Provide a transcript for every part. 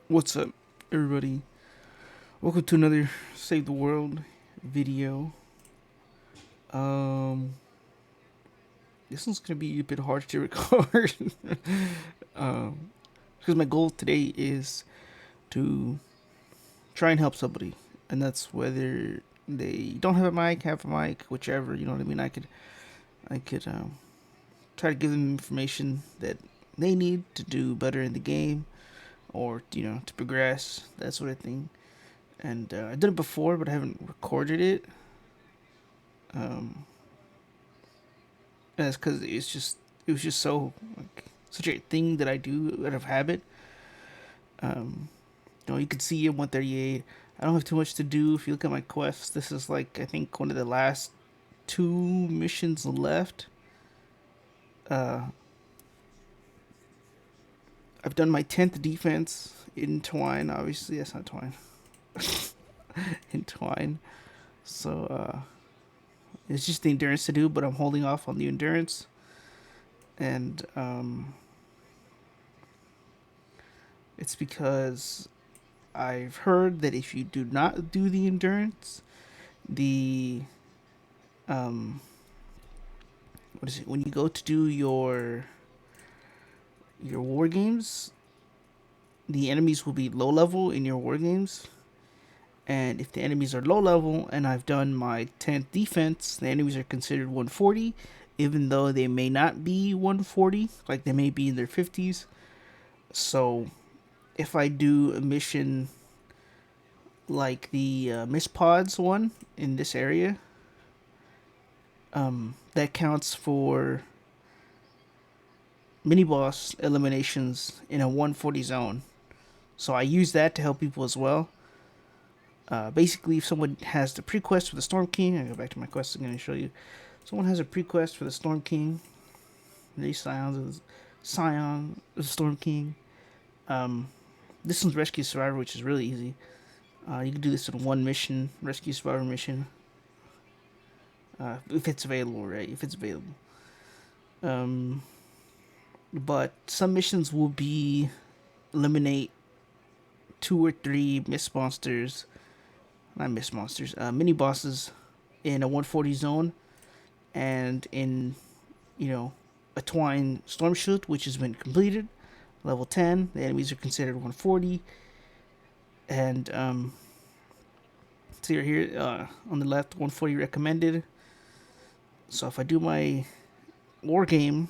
What's up, everybody? Welcome to another Save the World video. Um, this one's gonna be a bit hard to record. um, because my goal today is to try and help somebody, and that's whether they don't have a mic, have a mic, whichever. You know what I mean? I could try to give them information that they need to do better in the game, or to progress, that sort of thing. And I did it before, but I haven't recorded it. Um, and that's because it was just so like such a thing that I do out of habit. Um, you can see in 138. I don't have too much to do. If you look at my quests, this is like I think one of the last two missions left. Uh, I've done my 10th defense in Twine. Obviously, that's not Twine. In Twine. So it's just the endurance to do, but I'm holding off on the endurance. And it's because I've heard that if you do not do the endurance, the um, what is it? When you go to do your war games, the enemies will be low level in your war games, and if the enemies are low level, and I've done my 10th defense, the enemies are considered 140, even though they may not be 140, like they may be in their 50s. So if I do a mission like the Miss Pods one in this area, that counts for mini boss eliminations in a 140 zone. So I use that to help people as well. Basically, if someone has the pre-quest for the Storm King, I go back to my quest again and show you. Someone has a pre-quest for the Storm King. These Scion of the Storm King. Um, this one's Rescue Survivor, which is really easy. You can do this in one mission, Rescue Survivor mission, if it's available, right? If it's available. Um, but some missions will be eliminate two or three miss monsters, not miss monsters, mini bosses in a 140 zone, and in you know a Twine Storm Shoot, which has been completed, level 10. The enemies are considered 140, and so you're here on the left, 140 recommended. So if I do my war game,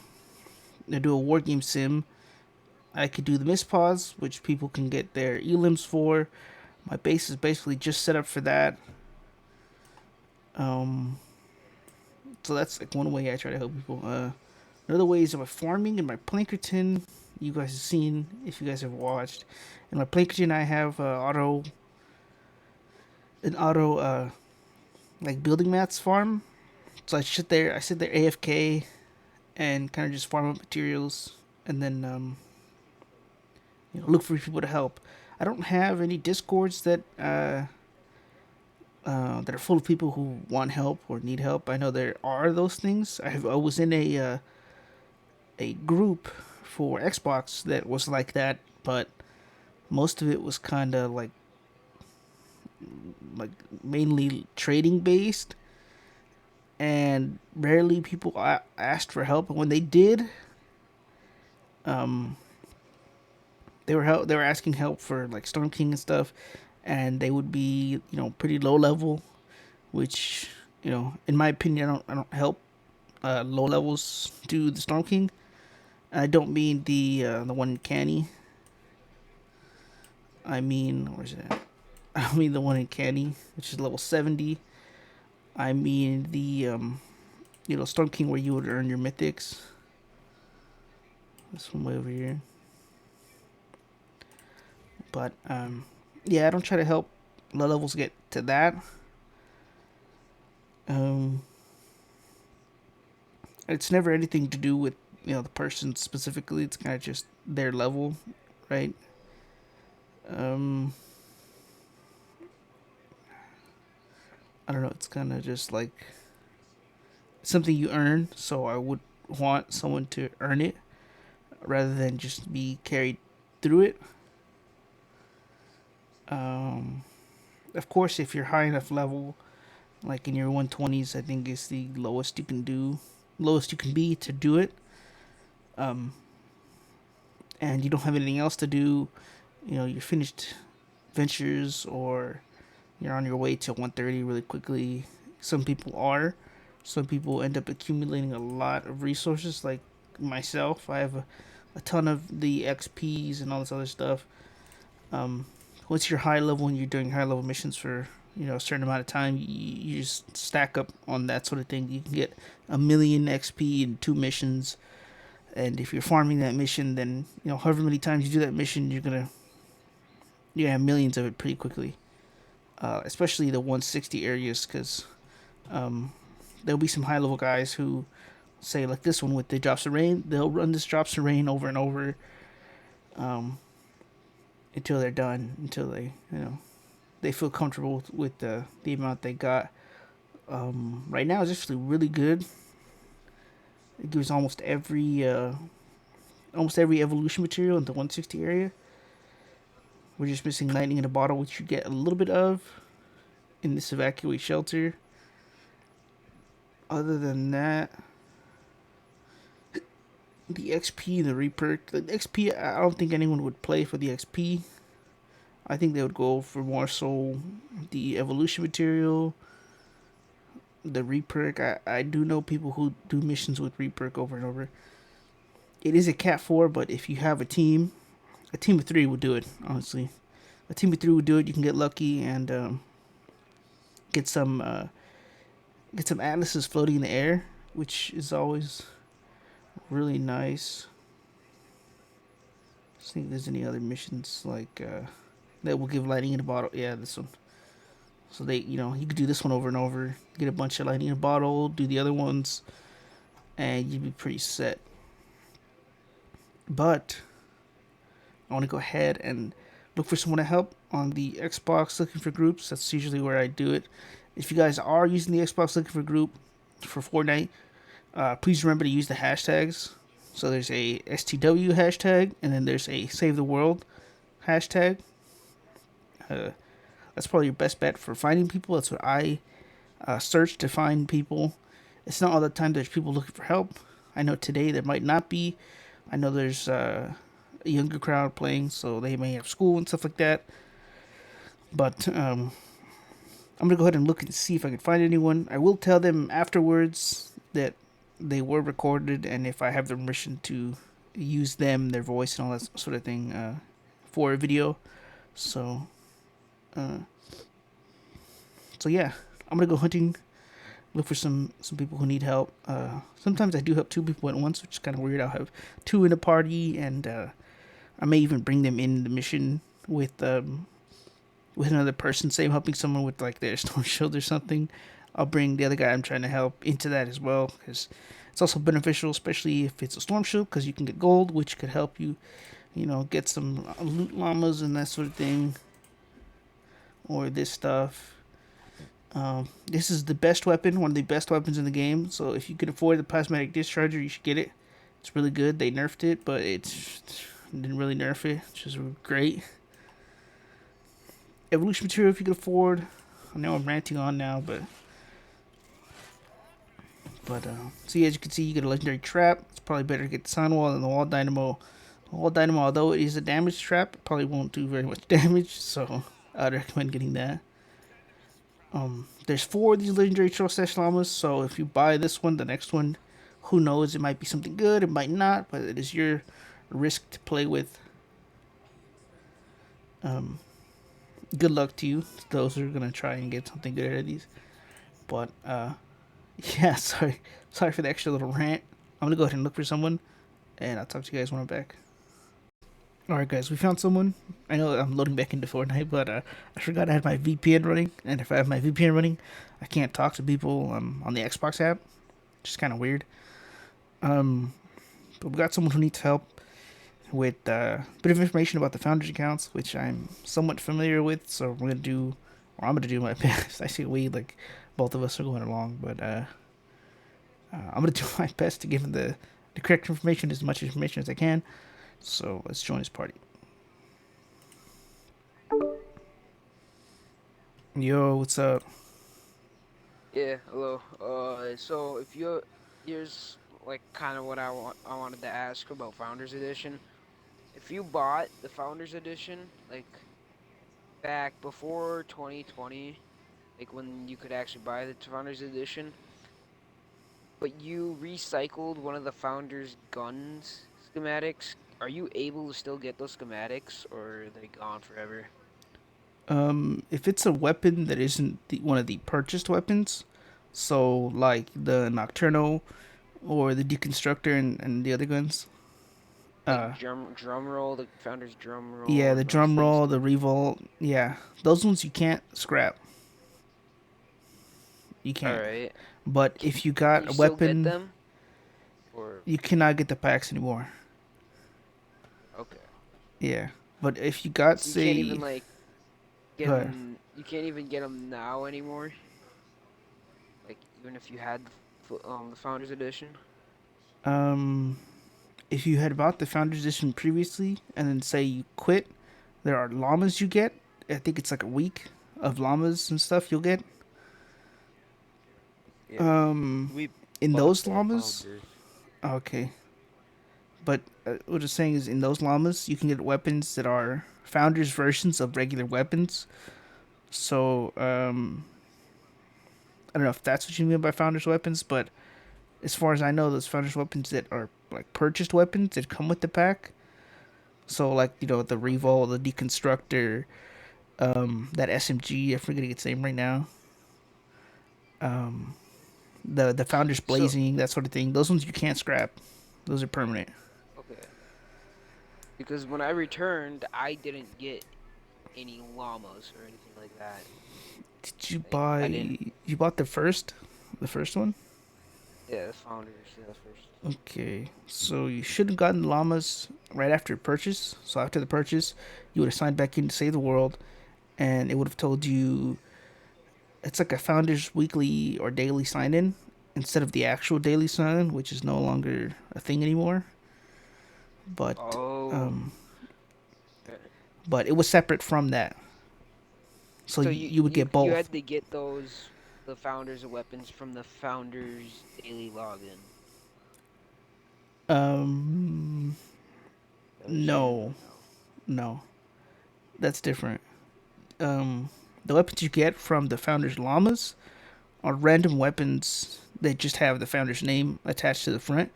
I do a war game sim. I could do the miss pause, which people can get their elims for. My base is basically just set up for that. Um, so that's like one way I try to help people. Another way is by farming in my Plankerton. You guys have seen if you guys have watched. In my Plankerton, I have an auto like building mats farm. So I sit there AFK and kind of just farm up materials, and then look for people to help. I don't have any discords that are full of people who want help or need help. I know there are those things. I was in a group for Xbox that was like that, but most of it was kind of like mainly trading based, and rarely people asked for help. And when they did, um, they were asking help for like Storm King and stuff, and they would be pretty low level, which in my opinion I don't help low levels to the Storm King. I don't mean the one in Canny. I mean, where's it at? I don't mean the one in Canny, which is level 70. I mean the Storm King where you would earn your mythics. This one way over here. But yeah, I don't try to help low levels get to that. Um, it's never anything to do with the person specifically. It's kind of just their level, right? Um, I don't know. It's kind of just like something you earn. So I would want someone to earn it rather than just be carried through it. Um, of course, if you're high enough level, like in your 120s, I think is the lowest you can do, lowest you can be to do it. Um, and you don't have anything else to do, you're finished ventures or you're on your way to 130 really quickly. Some people are. Some people end up accumulating a lot of resources, like myself. I have a ton of the XPs and all this other stuff. Um, Once you're high level and you're doing high level missions for a certain amount of time, you just stack up on that sort of thing. You can get a million XP in 2 missions, and if you're farming that mission, then however many times you do that mission, you're gonna have millions of it pretty quickly. Especially the 160 areas, because um, there'll be some high level guys who say, like this one with the drops of rain, they'll run this drops of rain over and over, um, until they're done, until they feel comfortable with the amount they got. Right now, it's actually really good. It gives almost every evolution material in the 160 area. We're just missing lightning in a bottle, which you get a little bit of in this evacuate shelter. Other than that, the XP, the reperk, the XP, I don't think anyone would play for the XP. I think they would go for more so the evolution material, the reperk. I do know people who do missions with reperk over and over. It is a cat 4, but if you have a team of 3 would do it, honestly. A team of 3 would do it. You can get lucky and get some uh, get some atlases floating in the air, which is always really nice. I think there's any other missions like that will give lightning in a bottle. Yeah, this one. So you could do this one over and over, get a bunch of lightning in a bottle, do the other ones, and you'd be pretty set. But I want to go ahead and look for someone to help on the Xbox looking for groups. That's usually where I do it. If you guys are using the Xbox looking for group for Fortnite, please remember to use the hashtags. So there's a STW hashtag, and then there's a Save the World hashtag. Uh, that's probably your best bet for finding people. That's what I search to find people. It's not all the time there's people looking for help. I know today there might not be. I know there's a younger crowd playing, so they may have school and stuff like that. But I'm gonna go ahead and look and see if I can find anyone. I will tell them afterwards that they were recorded, and if I have the permission to use them, their voice, and all that sort of thing for a video. So, uh, so yeah, I'm gonna go hunting, look for some people who need help. Sometimes I do help 2 people at once, which is kind of weird. I'll have 2 in a party, and I may even bring them in the mission with another person. Say I'm helping someone with like their storm shield or something. I'll bring the other guy I'm trying to help into that as well, because it's also beneficial, especially if it's a storm shield, because you can get gold, which could help you, get some loot llamas and that sort of thing, or this stuff. This is the best weapon, one of the best weapons in the game. So if you can afford the plasmatic discharger, you should get it. It's really good. They nerfed it, but it didn't really nerf it, which is great. Evolution material if you can afford. I know I'm ranting on now, but see, as you can see, you get a legendary trap. It's probably better to get the sun wall than the wall dynamo. The wall dynamo, although it is a damage trap, it probably won't do very much damage. So I'd recommend getting that. There's 4 of these legendary troll stash llamas, so if you buy this one, the next one, who knows? It might be something good, it might not, but it is your risk to play with. Um, Good luck to you, those who are gonna try and get something good out of these. But yeah, sorry for the extra little rant. I'm gonna go ahead and look for someone, and I'll talk to you guys when I'm back. Alright guys, we found someone. I know I'm loading back into Fortnite, but I forgot I had my VPN running, and if I have my VPN running, I can't talk to people on the Xbox app, which is kind of weird. But we got someone who needs help with a bit of information about the founders accounts, which I'm somewhat familiar with, so I'm gonna do my best. I say we, like both of us are going along, but I'm gonna do my best to give him the correct information, as much information as I can. So let's join his party. Yo, what's up? Yeah, hello. So if you here's like kind of what I wanted to ask about Founders Edition. If you bought the Founders Edition like back before 2020, like when you could actually buy the Founders Edition, but you recycled one of the Founders guns schematics, are you able to still get those schematics or are they gone forever? If it's a weapon that isn't one of the purchased weapons, so like the Nocturno or the Deconstructor and the other guns, Like uh, drum roll, the Founders drum roll yeah, or the those Drum things. Roll, the Revolt, yeah, those ones you can't scrap. You All can't. right. But Can, if you can got you a still get weapon, them? Or you cannot get the packs anymore. okay, Yeah, but if you got, so you can't even say, like get go ahead. them. You can't even get them now anymore. Like even if you had the Founders Edition. Um, if you had bought the Founders Edition previously and then say you quit, there are llamas you get. I think it's like a week of llamas and stuff you'll get. Yeah, Um, we in bought those the llamas, founders. okay. But what I'm saying is, in those llamas, you can get weapons that are Founders versions of regular weapons. So, I don't know if that's what you mean by Founders weapons, but as far as I know, those Founders weapons that are like purchased weapons that come with the pack. So, like, the Okay. Revol, the Deconstructor, that SMG, I'm forgetting its name right now. Um, the Founders So Blazing, that sort of thing. Those ones you can't scrap. Those are permanent. okay, because when I returned, I didn't get any llamas or anything like that. Did you Like buy? I didn't. You bought the first one? Yeah, the Founders. Yeah, the first. Okay, so you should have gotten llamas right after purchase. So after the purchase, you would have signed back in to save the world, and it would have told you it's like a founders weekly or daily sign in instead of the actual daily sign in, which is no longer a thing anymore. But Oh. um, Okay. but it was separate from that, so So you would get you both. had to get the Founders of weapons from the Founders daily login. Um, That what you're saying or no, no? no, that's different. The weapons you get from the founders llamas are random weapons that just have the founder's name attached to the front.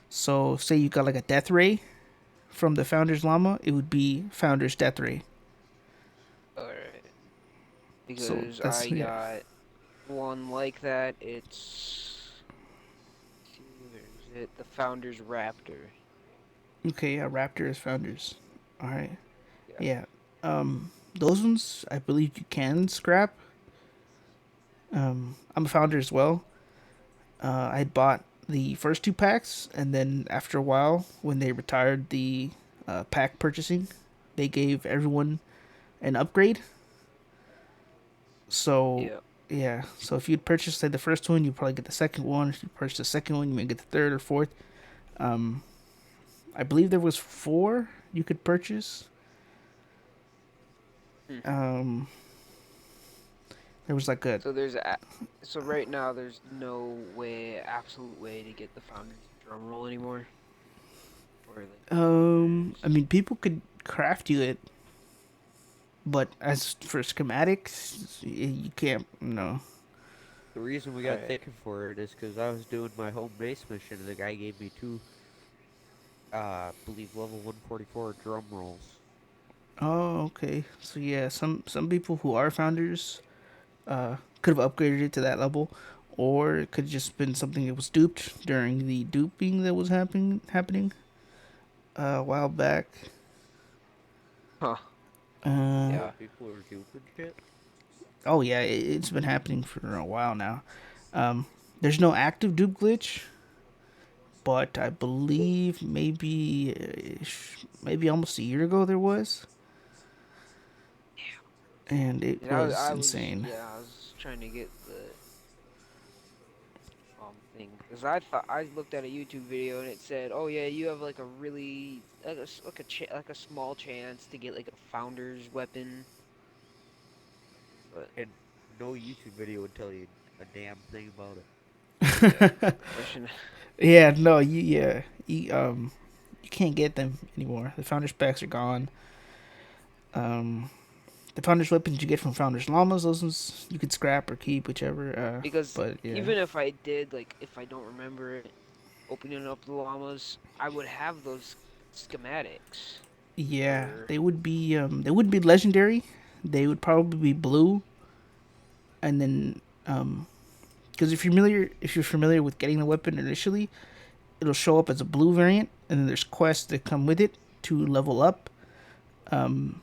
So, say you got like a death ray from the founder's llama, it would be founder's death ray. All right. So Because that's, I yeah. got one like that. It's see, where is it? The Founders Raptor. Okay, yeah, Raptor is founders. All right, Yeah. yeah. Those ones I believe you can scrap. I'm a founder as well. I bought the first two packs, and then after a while, when they retired the pack purchasing, they gave everyone an upgrade. So Yeah. yeah, so if you'd purchased say the first one, you probably get the second one. If you purchase the second one, you may get the third or fourth. Um, I believe there was four you could purchase. Hmm. Um, there was like a So so right now there's no way, absolute way to get the Founders drum roll anymore, or like the I Founders. mean people could craft you it, but as for schematics, you can't. No. The reason we All got right. thinking for it is because I was doing my home base mission and the guy gave me two, believe level 144 drum rolls. Oh, okay. So yeah, some people who are founders could have upgraded it to that level, or it could have just been something that was duped during the duping that was happening a while back. Huh. Uh, Oh, Yeah. people are duping shit? oh yeah, it's been happening for a while now. Um, there's no active dupe glitch, but I believe maybe almost a year ago there was, and it And was insane. yeah, I was trying to get the thing because I thought I looked at a YouTube video and it said, "Oh yeah, you have like a really like a small chance to get like a founder's weapon But And no YouTube video would tell you a damn thing about it. yeah, question. Yeah, no, you can't get them anymore. The founders packs are gone. Um, the founders weapons you get from founders llamas, those ones you could scrap or keep, whichever. Because But yeah, even if I did, like, if I don't remember it, opening up the llamas, I would have those schematics yeah, for. they would be legendary. They would probably be blue, and then because if you're familiar with getting the weapon initially, it'll show up as a blue variant, and then there's quests that come with it to level up. Um,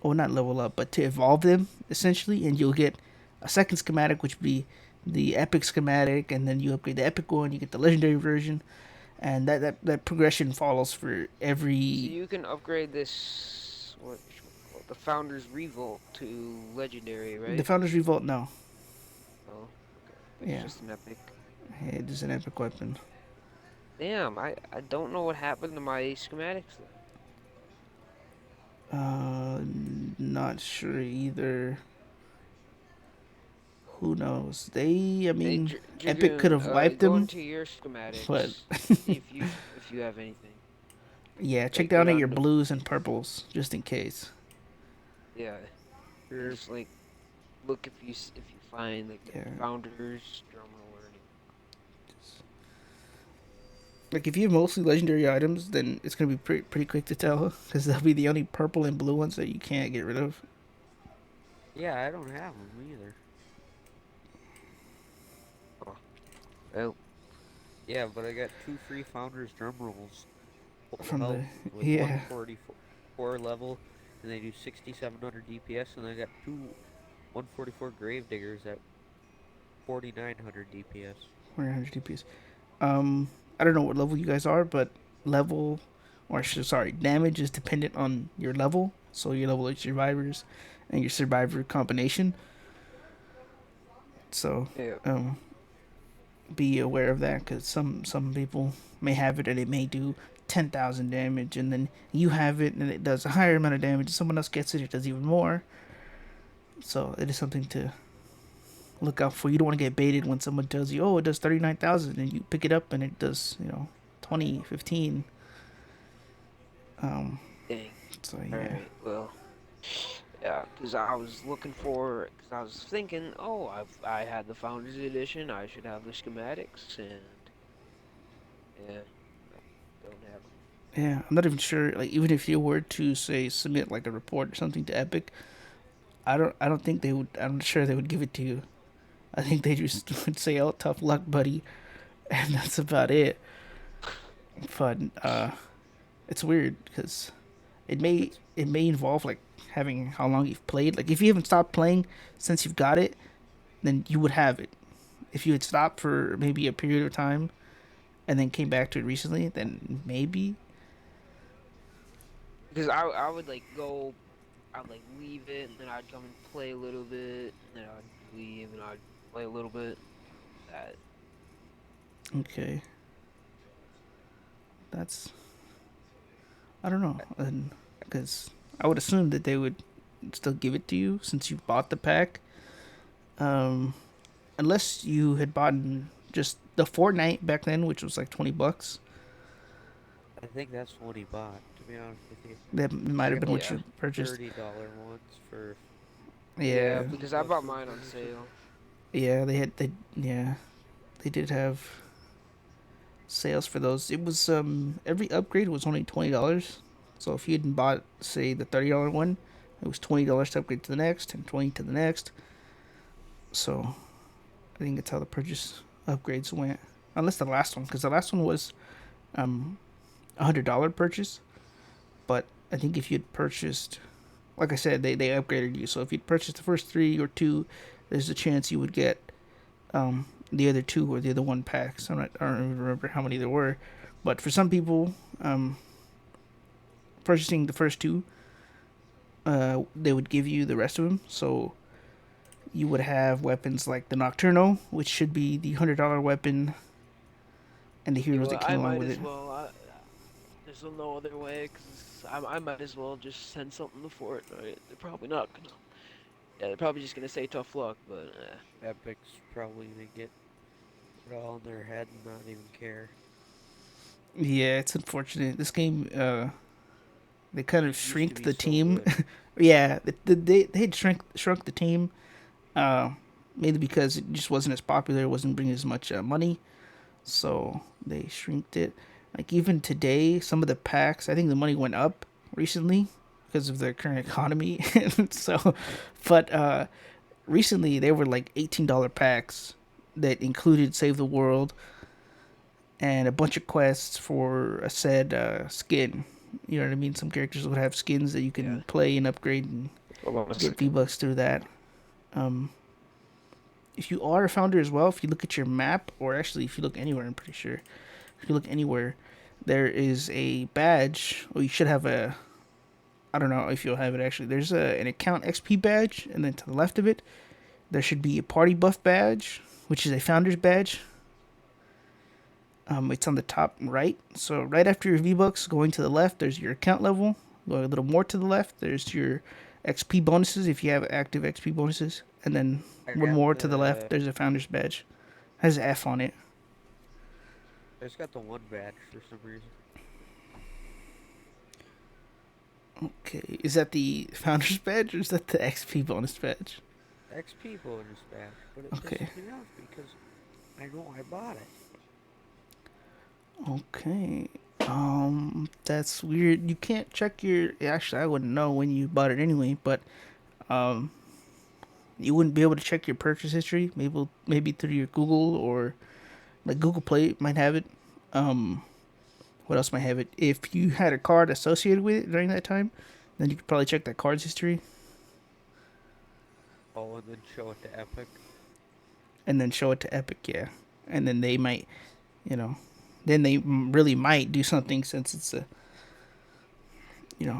or not level up, but to evolve them essentially, and you'll get a second schematic, which would be the epic schematic, and then you upgrade the epic one, you get the legendary version, and that progression follows for So every. you can upgrade this, the Founders Revolt to Legendary, The right? Founders Revolt, no, Oh, okay. That's yeah, just an epic. it is an epic weapon. Damn, I don't know what happened to my schematics then. Uh, Not sure either. Who knows? I Hey, mean, Epic could Dragoon, have wiped go them, into your but schematics. See if you have anything. yeah, check Like go down at your down to blues and purples just in case. yeah, and Sure. just like look if you find like the Yeah. Founders Drumroll or anything. Like if you have mostly legendary items, then it's gonna be pretty quick to tell because they'll be the only purple and blue ones that you can't get rid of. Yeah, I don't have them either. Oh, well, Yeah, but I got two free Founders drum rolls, full From the health with yeah, 144 level, and they do 6,700 DPS, and I got two 144 Grave Diggers at 4,900 DPS. 100 DPS. I don't know what level you guys are, but level sorry, damage is dependent on your level. So your level of survivors and your survivor combination. So yeah. um, be aware of that because some people may have it and it may do 10,000 damage, and then you have it and it does a higher amount of damage. Someone else gets it, it does even more. So it is something to look out for. You don't want to get baited when someone tells you, "Oh, it does 39,000," and you pick it up and it does 20, 15. Um, Dang. so All yeah, right. Well, yeah, because I was looking for, because I was thinking, oh, I had the Founders Edition, I should have the schematics, and yeah, I don't have them. yeah. I'm not even sure. Like even if you were to say submit like a report or something to Epic, I don't think they would. I'm not sure they would give it to you. I think they just would say, "Oh, tough luck, buddy," and that's about it. But it's weird because That's it may involve like having how long you've played. Like if you haven't stopped playing since you've got it, then you would have it. If you had stopped for maybe a period of time and then came back to it recently, then maybe. Because I would like go, I'd like leave it, and then I'd come and play a little bit, and then I'd leave, and I'd play a little bit. That Okay, that's I don't know, and because I would assume that they would still give it to you since you bought the pack. Um, Unless you had bought just the Fortnite back then, which was like $20. I think that's what he bought, to be honest with you. That Cause might I have got been the what yeah, you purchased. $30 ones for yeah, Yeah, 20 because I bucks bought for the mine on membership. sale. yeah, they did have sales for those. It was every upgrade was only $20. So if you hadn't bought say the $30 one, it was $20 to upgrade to the next and 20 to the next. So I think that's how the purchase upgrades went. Unless the last one, because the last one was um $100 purchase. But I think if you'd purchased, like I said, they upgraded you. So if you'd purchased the first three or two, there's a chance you would get the other two or the other one packs. I don't even remember how many there were, but for some people, purchasing the first two, they would give you the rest of them. So you would have weapons like the Nocturno, which should be the $100 weapon, and the Yeah, heroes well, that I came along might with it. as well. There's no other way, because I might as well just send something to Fortnite. They're probably not gonna. Yeah, they're probably just gonna say tough luck, but Epic's probably gonna get it all in their head and not even care. Yeah, it's unfortunate. This game, they kind of It used to shrink be the so team. good. Yeah, they had shrunk the team, uh, mainly because it just wasn't as popular. It wasn't bringing as much money, so they shrinked it. Like even today, some of the packs, I think the money went up recently because of the current economy. So, but recently they were like $18 packs that included Save the World and a bunch of quests for a said skin. You know what I mean? Some characters would have skins that you yeah. can play and upgrade and Hold on a get second. V Bucks through that. Um, if you are a founder as well, if you look at your map, or actually if you look anywhere, I'm pretty sure if you look anywhere, there is a badge, or you should have a. I don't know if you'll have it actually. There's an account XP badge, and then to the left of it, there should be a party buff badge, which is a founder's badge. It's on the top right. So right after your V Bucks, going to the left, there's your account level. Going a little more to the left, there's your XP bonuses if you have active XP bonuses, and then I one got more to the left, the there's a founder's badge. It has an F on it. I just got the one badge for some reason. Okay, is that the founder's badge or is that the XP bonus badge? XP bonus badge, but it Okay, pisses me off because I know I bought it. okay. That's weird. You can't check your. Actually, I wouldn't know when you bought it anyway, but um, you wouldn't be able to check your purchase history. Maybe through your Google or like Google Play might have it. Um, what else might have it? If you had a card associated with it during that time, then you could probably check that card's history Oh, and then show it to Epic. and then show it to Epic. Yeah, and then they might, you know, then they really might do something since it's a,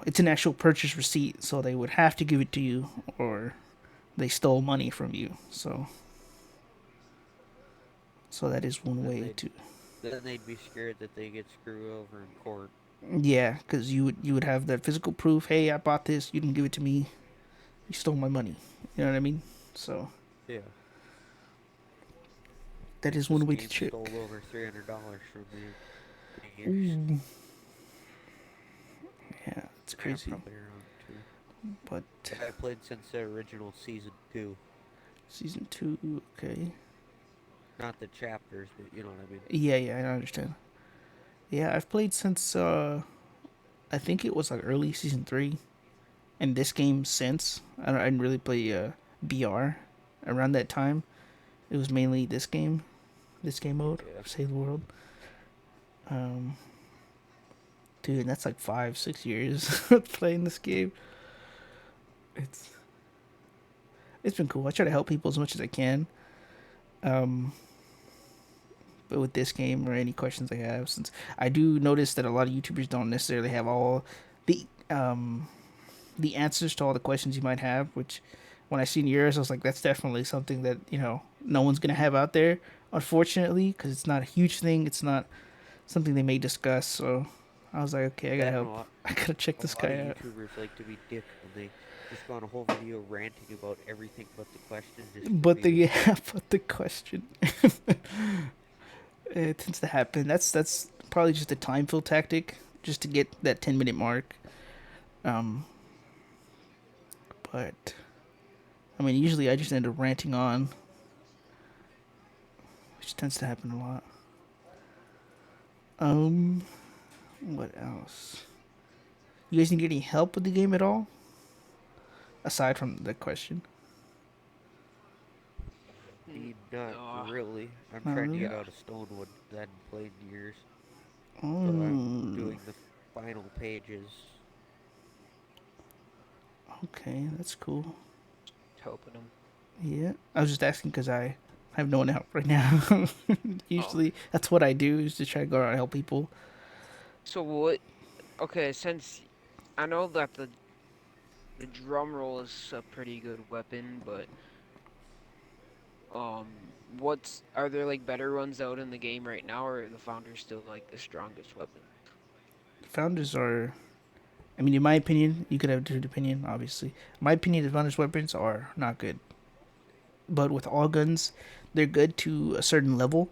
it's an actual purchase receipt, so they would have to give it to you or they stole money from you. So that is one Then way they'd to. then they'd be scared that they get screwed over in court. Yeah, because you would have that physical proof. Hey, I bought this. You didn't give it to me. You stole my money. You know what I mean? So Yeah. that is This one way to game check. stole over $300 from me. Years. Ooh, yeah, it's Yeah, crazy. probably around two. But But I played since the original season two. season two, okay. Not the chapters, but you know what I mean. Yeah, yeah, I understand. Yeah, I've played since I think it was like early season three, and this game since I didn't really play BR around that time. It was mainly this game mode, Yeah. Save the World. Um, dude, that's like 5, 6 years playing this game. It's it's been cool. I try to help people as much as I can. Um, but with this game or any questions I have, since I do notice that a lot of YouTubers don't necessarily have all the the answers to all the questions you might have. Which, when I seen yours, I was like, that's definitely something that no one's gonna have out there, unfortunately, because it's not a huge thing. It's not something they may discuss. So I was like, okay, I gotta That and help. I gotta check a this lot of guy out. YouTubers like to be dicks when they just go on a whole video ranting about everything but the question just for But the views. yeah, but the question it tends to happen. That's probably just a time fill tactic, just to get that 10-minute mark. Um, but I mean, usually I just end up ranting on, which tends to happen a lot. Um, what else? You guys need any help with the game at all, aside from the question? Not Uh, really. I'm Not trying to really. get yeah. out of Stonewood because I hadn't played in years. So I'm Oh, doing the final pages. okay, that's cool. Helping him. Yeah, I was just asking because I have no one to help right now. Oh. Usually, that's what I do is to try to go out and help people. So what? Okay, since I know that the drum roll is a pretty good weapon, but what's are there like better ones out in the game right now, or are the founders still like the strongest weapon? Founders are. I mean, in my opinion, you could have a different opinion, obviously. My opinion is founders weapons are not good. But with all guns, they're good to a certain level.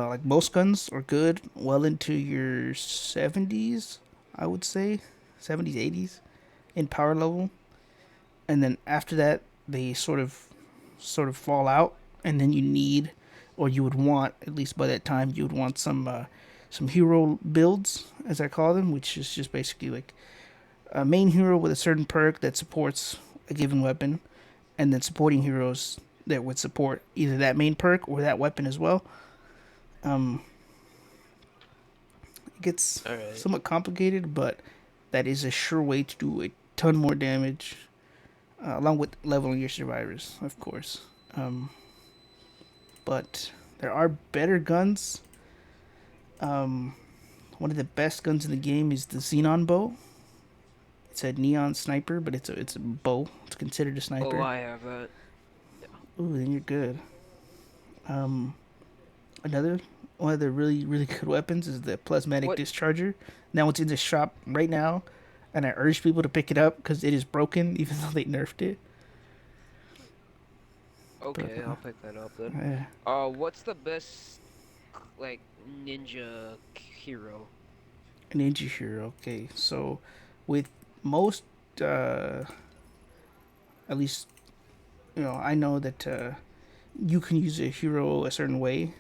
Like most guns are good well into your 70s, I would say. 70s, 80s in power level. And then after that, they sort of fall out. And then you need, or you would want, at least by that time, you would want some hero builds, as I call them, which is just basically like a main hero with a certain perk that supports a given weapon, and then supporting heroes that would support either that main perk or that weapon as well. Um, it gets All right. somewhat complicated, but that is a sure way to do a ton more damage, along with leveling your survivors, of course. Um, but there are better guns. Um, One of the best guns in the game is the Xenon bow. It's a neon sniper, but it's a bow. It's considered a Oh, sniper. I have that. Yeah. Ooh, then you're good. Um, Another one of the really good weapons is the plasmatic What? discharger. Now it's in the shop right now, and I urge people to pick it up because it is broken, even though they nerfed it. But Okay, I'll pick that up then. uh, What's the best like ninja hero? Ninja Hero. Okay, so with most, uh, at least I know that you can use a hero a certain way,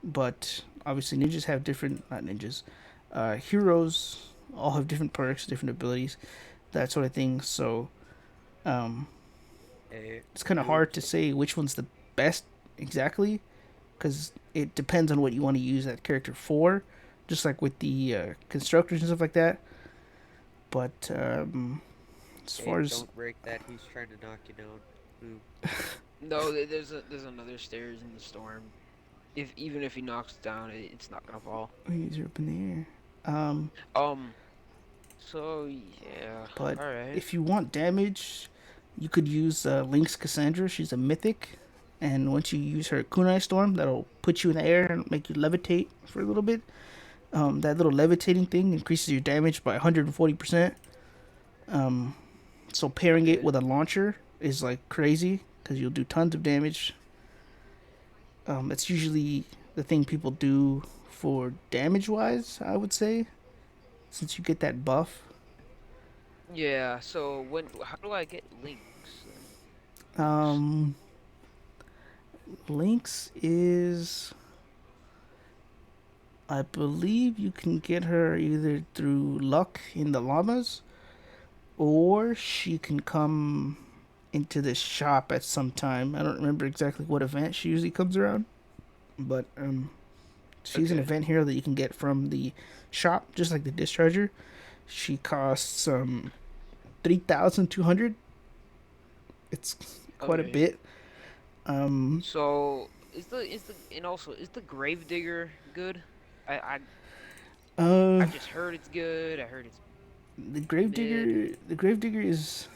but obviously ninjas have different, not ninjas, heroes all have different perks, different abilities, that sort of thing. So um, A it's kind of hard to noobs. say which one's the best exactly because it depends on what you want to use that character for, just like with the constructors and stuff like that. But as A far as don't break that. He's trying to knock you down. Noob. No, there's another stairs in the storm. If even if he knocks it down, it's not gonna fall. he's up in the air. Um. So yeah. But All right. if you want damage, you could use Link's Cassandra. She's a mythic, and once you use her Kunai Storm, that'll put you in the air and make you levitate for a little bit. That little levitating thing increases your damage by 140%. Um, so pairing it Okay. with a launcher is like crazy because you'll do tons of damage. That's usually the thing people do for damage wise, I would say, since you get that buff. Yeah. So how do I get links then? Links. Um, Lynx is, I believe, you can get her either through luck in the llamas, or she can come into the shop at some time. I don't remember exactly what event she usually comes around, but she's an Okay. event hero that you can get from the shop, just like the discharger. She costs 3,200. It's quite a Okay. bit. Um, So is the and also is the Gravedigger good? I I uh, I've just heard it's good. I heard it's the mid. Gravedigger, the Gravedigger is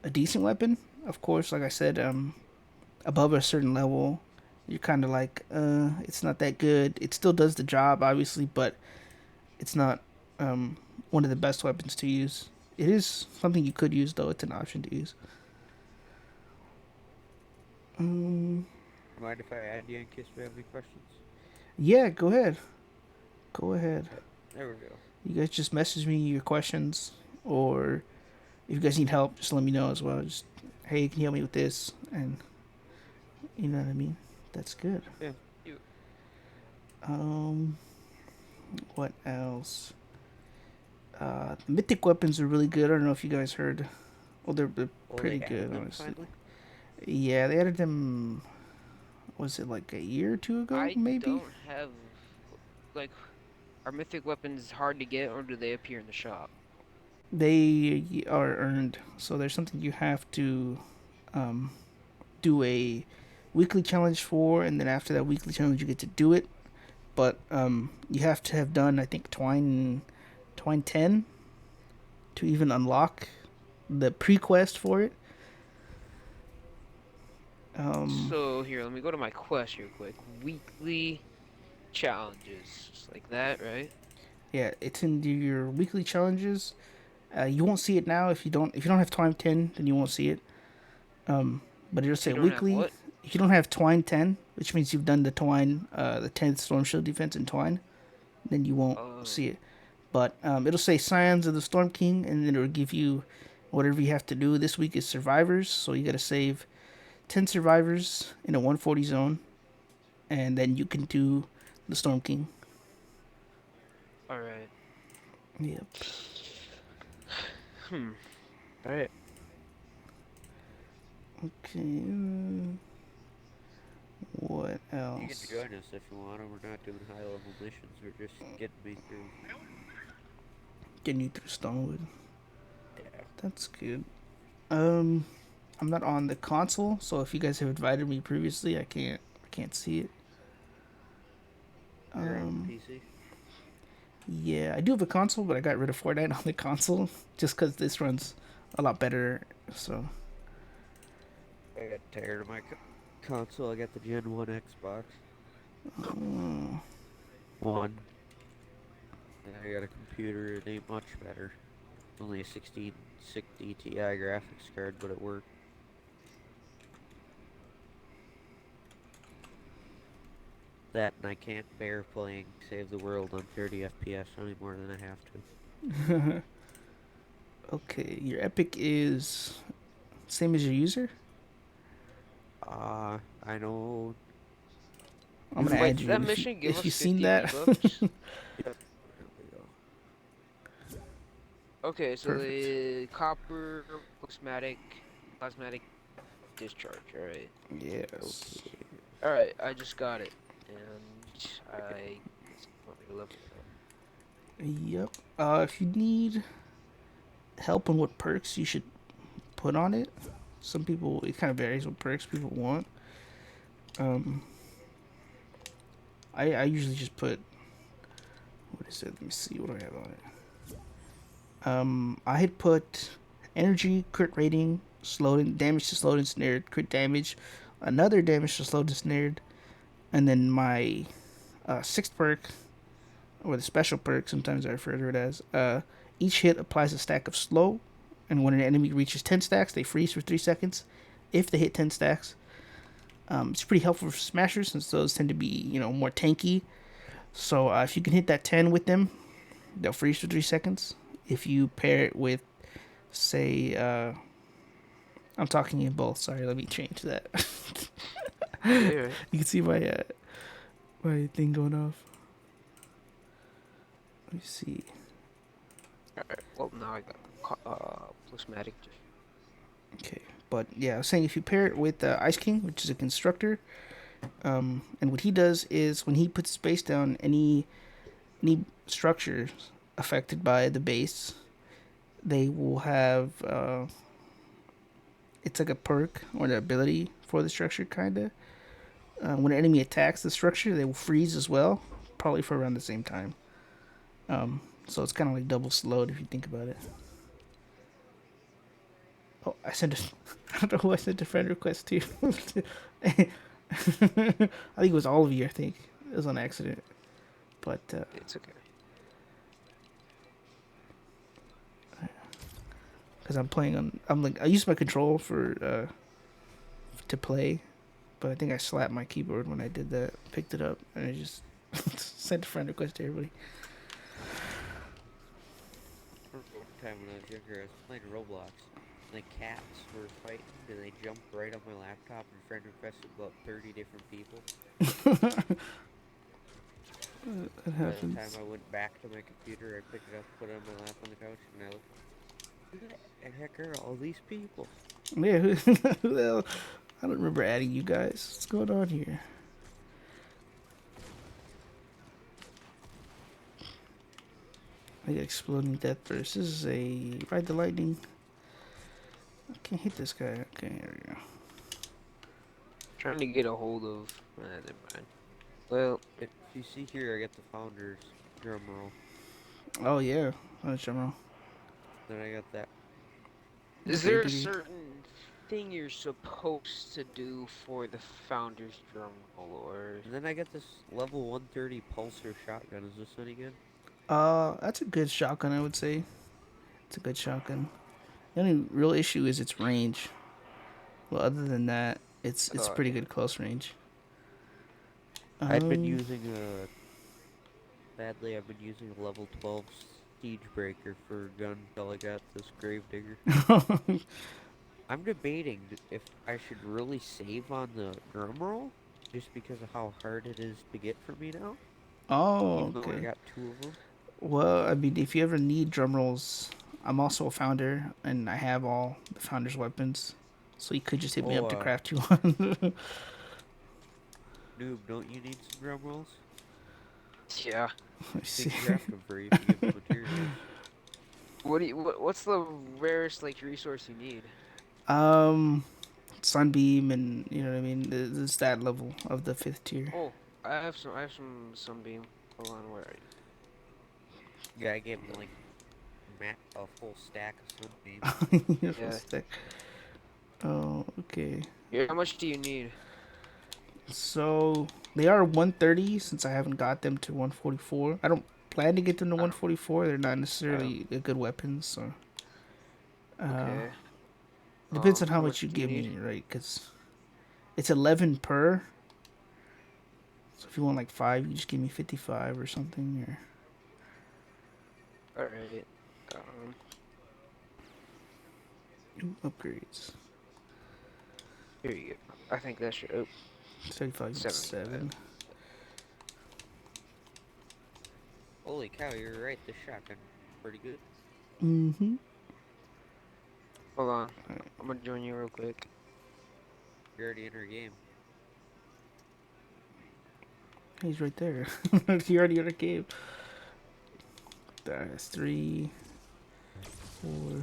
a decent weapon. Of course, like I said, above a certain level, you're kind of like, it's not that good. It still does the job, obviously, but it's not one of the best weapons to use. It is something you could use, though. It's an option to use. Um, Mind if I add you in case we have any questions? yeah, go ahead. Go ahead. There we go. You guys just message me your questions, or if you guys need help, just let me know as well. Just, hey, can you help me with this? And you know what I mean? That's good. Yeah. You Um, what else? Mythic weapons are really good. I don't know if you guys heard. Well, they're Oh, they pretty added good, them honestly. finally. Yeah, they added them. Was it like a year or two ago, I maybe? don't have like are mythic weapons hard to get or do they appear in the shop? They are earned, so there's something you have to um, do a weekly challenge for, and then after that weekly challenge, you get to do it. But you have to have done, I think, Twine 10 to even unlock the pre-quest for it. Um, So here, let me go to my quest real quick. Weekly challenges, just like that, right? yeah, it's in your weekly challenges. You won't see it now if you don't have Twine 10, then you won't see it. But it'll If say you don't have weekly. what? If you don't have Twine 10, which means you've done the Twine, the 10th Storm Shield defense in Twine, then you won't Oh, see it. But it'll say Scions of the Storm King, and then it'll give you whatever you have to do. This week is Survivors, so you got to save 10 Survivors in a 140 zone, and then you can do the Storm King. all right. Yep. Hmm. All right. Okay. What You can else? join us if you want. We're not doing high level missions. We're just getting me through. Getting you through Stonewood. Yeah. That's good. Um, I'm not on the console, so if you guys have invited me previously, I can't see it. You're on Um, PC. yeah, I do have a console, but I got rid of Fortnite on the console just because this runs a lot better. So, I got tired of my console. I got the Gen 1 Xbox One. And I got a computer. It ain't much better. Only a 1660 Ti graphics card, but it worked. That and I can't bear playing Save the World on 30 FPS any more than I have to. okay, your epic is same as your user. I know. I'm gonna Wait, add did you, that and mission give if us you've seen 50 that, V-Bucks? Yep. There we go. Okay, so perfect. the copper plasmatic discharge. All right. Yes. Okay. All right, I just got it. And I guess you want me to level it up. Yep. If you need help on what perks you should put on it, some people it kind of varies what perks people want. Um, I usually just put what is it? Let me see what do I have on it. I had put energy, crit rating, slowed and damage to slowed and snared, crit damage, another damage to slowed and snared, and then my sixth perk or the special perk. Sometimes I refer to it as each hit applies a stack of slow, and when an enemy reaches 10 stacks, they freeze for 3 seconds. If they hit 10 stacks, it's pretty helpful for smashers since those tend to be more tanky. So if you can hit that 10 with them, they'll freeze for 3 seconds. If you pair it with, say, I'm talking in both. Sorry, let me change that. Yeah. You can see my thing going off. Let me see. All right. Well, now I got plasmatic. Okay, but yeah, I was saying if you pair it with Ice King, which is a constructor, and what he does is when he puts his base down, any structures affected by the base, they will have it's like a perk or an ability for the structure, kinda. When an enemy attacks the structure, they will freeze as well, probably for around the same time. So it's kind of like double slowed if you think about it. Oh, I sent a, I don't know who I sent a friend request to. I think it was all of you. I think it was on accident, but It's okay. because I'm playing on, I'm like I use my control for to play, but I think I slapped my keyboard when I did that. Picked it up and I just sent a friend request to everybody. I remember one time when I was younger, I was playing Roblox. And the cats were fighting, and they jumped right on my laptop and friend requested about 30 different people. It By the time happens. I went back to my computer, I picked it up, put it on my lap on the couch, and I looked, who the heck are all these people? Yeah, who the hell? I don't remember adding you guys. What's going on here? I got exploding death burst. This is a ride the lightning. I can't hit this guy. Okay, here we go. Trying to get a hold of. Never mind. Well, If you see here, I got the founders drum roll. Oh yeah, that's general. Then I got that. is Okay, there a duty. certain thing you're supposed to do for the founder's drum roll, or And then I got this level 130 pulsar shotgun. Is this any good? That's a good shotgun, I would say. It's a good shotgun. The only real issue is its range. Well, other than that, it's Oh pretty yeah. good close range. I'd been Um, using a Sadly, I've been using a level 12 siege breaker for a gun until I got this gravedigger. I'm debating if I should really save on the drum roll just because of how hard it is to get for me now, oh, even though I okay. got two of them. Well, I mean, if you ever need drum rolls, I'm also a founder, and I have all the founder's weapons. So you could just hit me Oh, up to craft you one. noob, don't you need some drum rolls? Yeah. Let me We see. can craft them for you if you give me materials. What's the rarest like resource you need? Um, Sunbeam, and you know what I mean. It's that level of the 5th tier. Oh, I have some sunbeam. Hold on, where are you? Yeah, I gave him like a full stack of sunbeam. Yeah. Oh, okay. Here, how much do you need? So they are 130 since I haven't got them to 144. I don't plan to get them to I don't 144. They're not I don't necessarily a good weapons, so okay. depends on how How much much you do you give need? me, right? Because it's 11 per. So if you want like five, you just give me 55 or something, or Alright. Um upgrades. Here you go. I think that should 35 and 75. 7. Holy cow, you're right, this shotgun pretty good. Mm-hmm. Hold on. I'm gonna join you real quick. You're already in our game. He's right there. He already in a cave. That's 3, 4.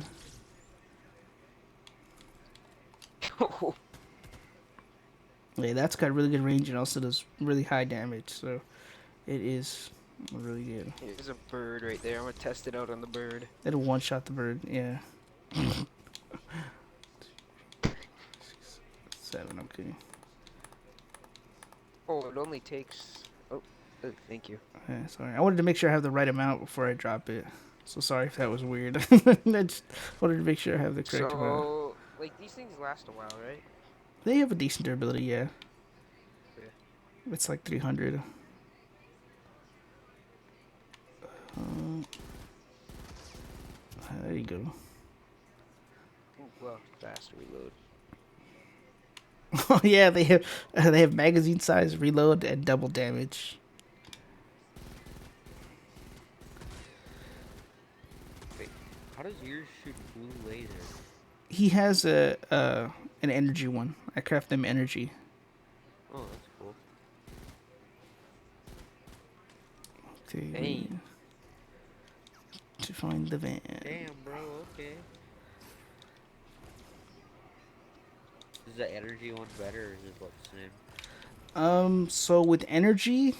Yeah, that's got really good range and also does really high damage. So it is really good. There's a bird right there. I'm gonna test it out on the bird. It'll one shot the bird. Yeah. 7. Okay. Oh, it only takes thank you. Yeah, sorry. I wanted to make sure I have the right amount before I drop it. So sorry if that was weird. I just wanted to make sure I have the correct amount. So like these things last a while, right? They have a decent durability. Yeah. Yeah. It's like 300. Uh, there you go. Ooh, well, fast reload. Oh yeah, they have magazine size, reload, and double damage. Wait, how does yours shoot blue laser? He has a an energy one. I craft them energy. Oh, that's cool. Okay, we Dang. to find the van. Damn, bro, okay. Is the energy one better or is it about the same? So with energy,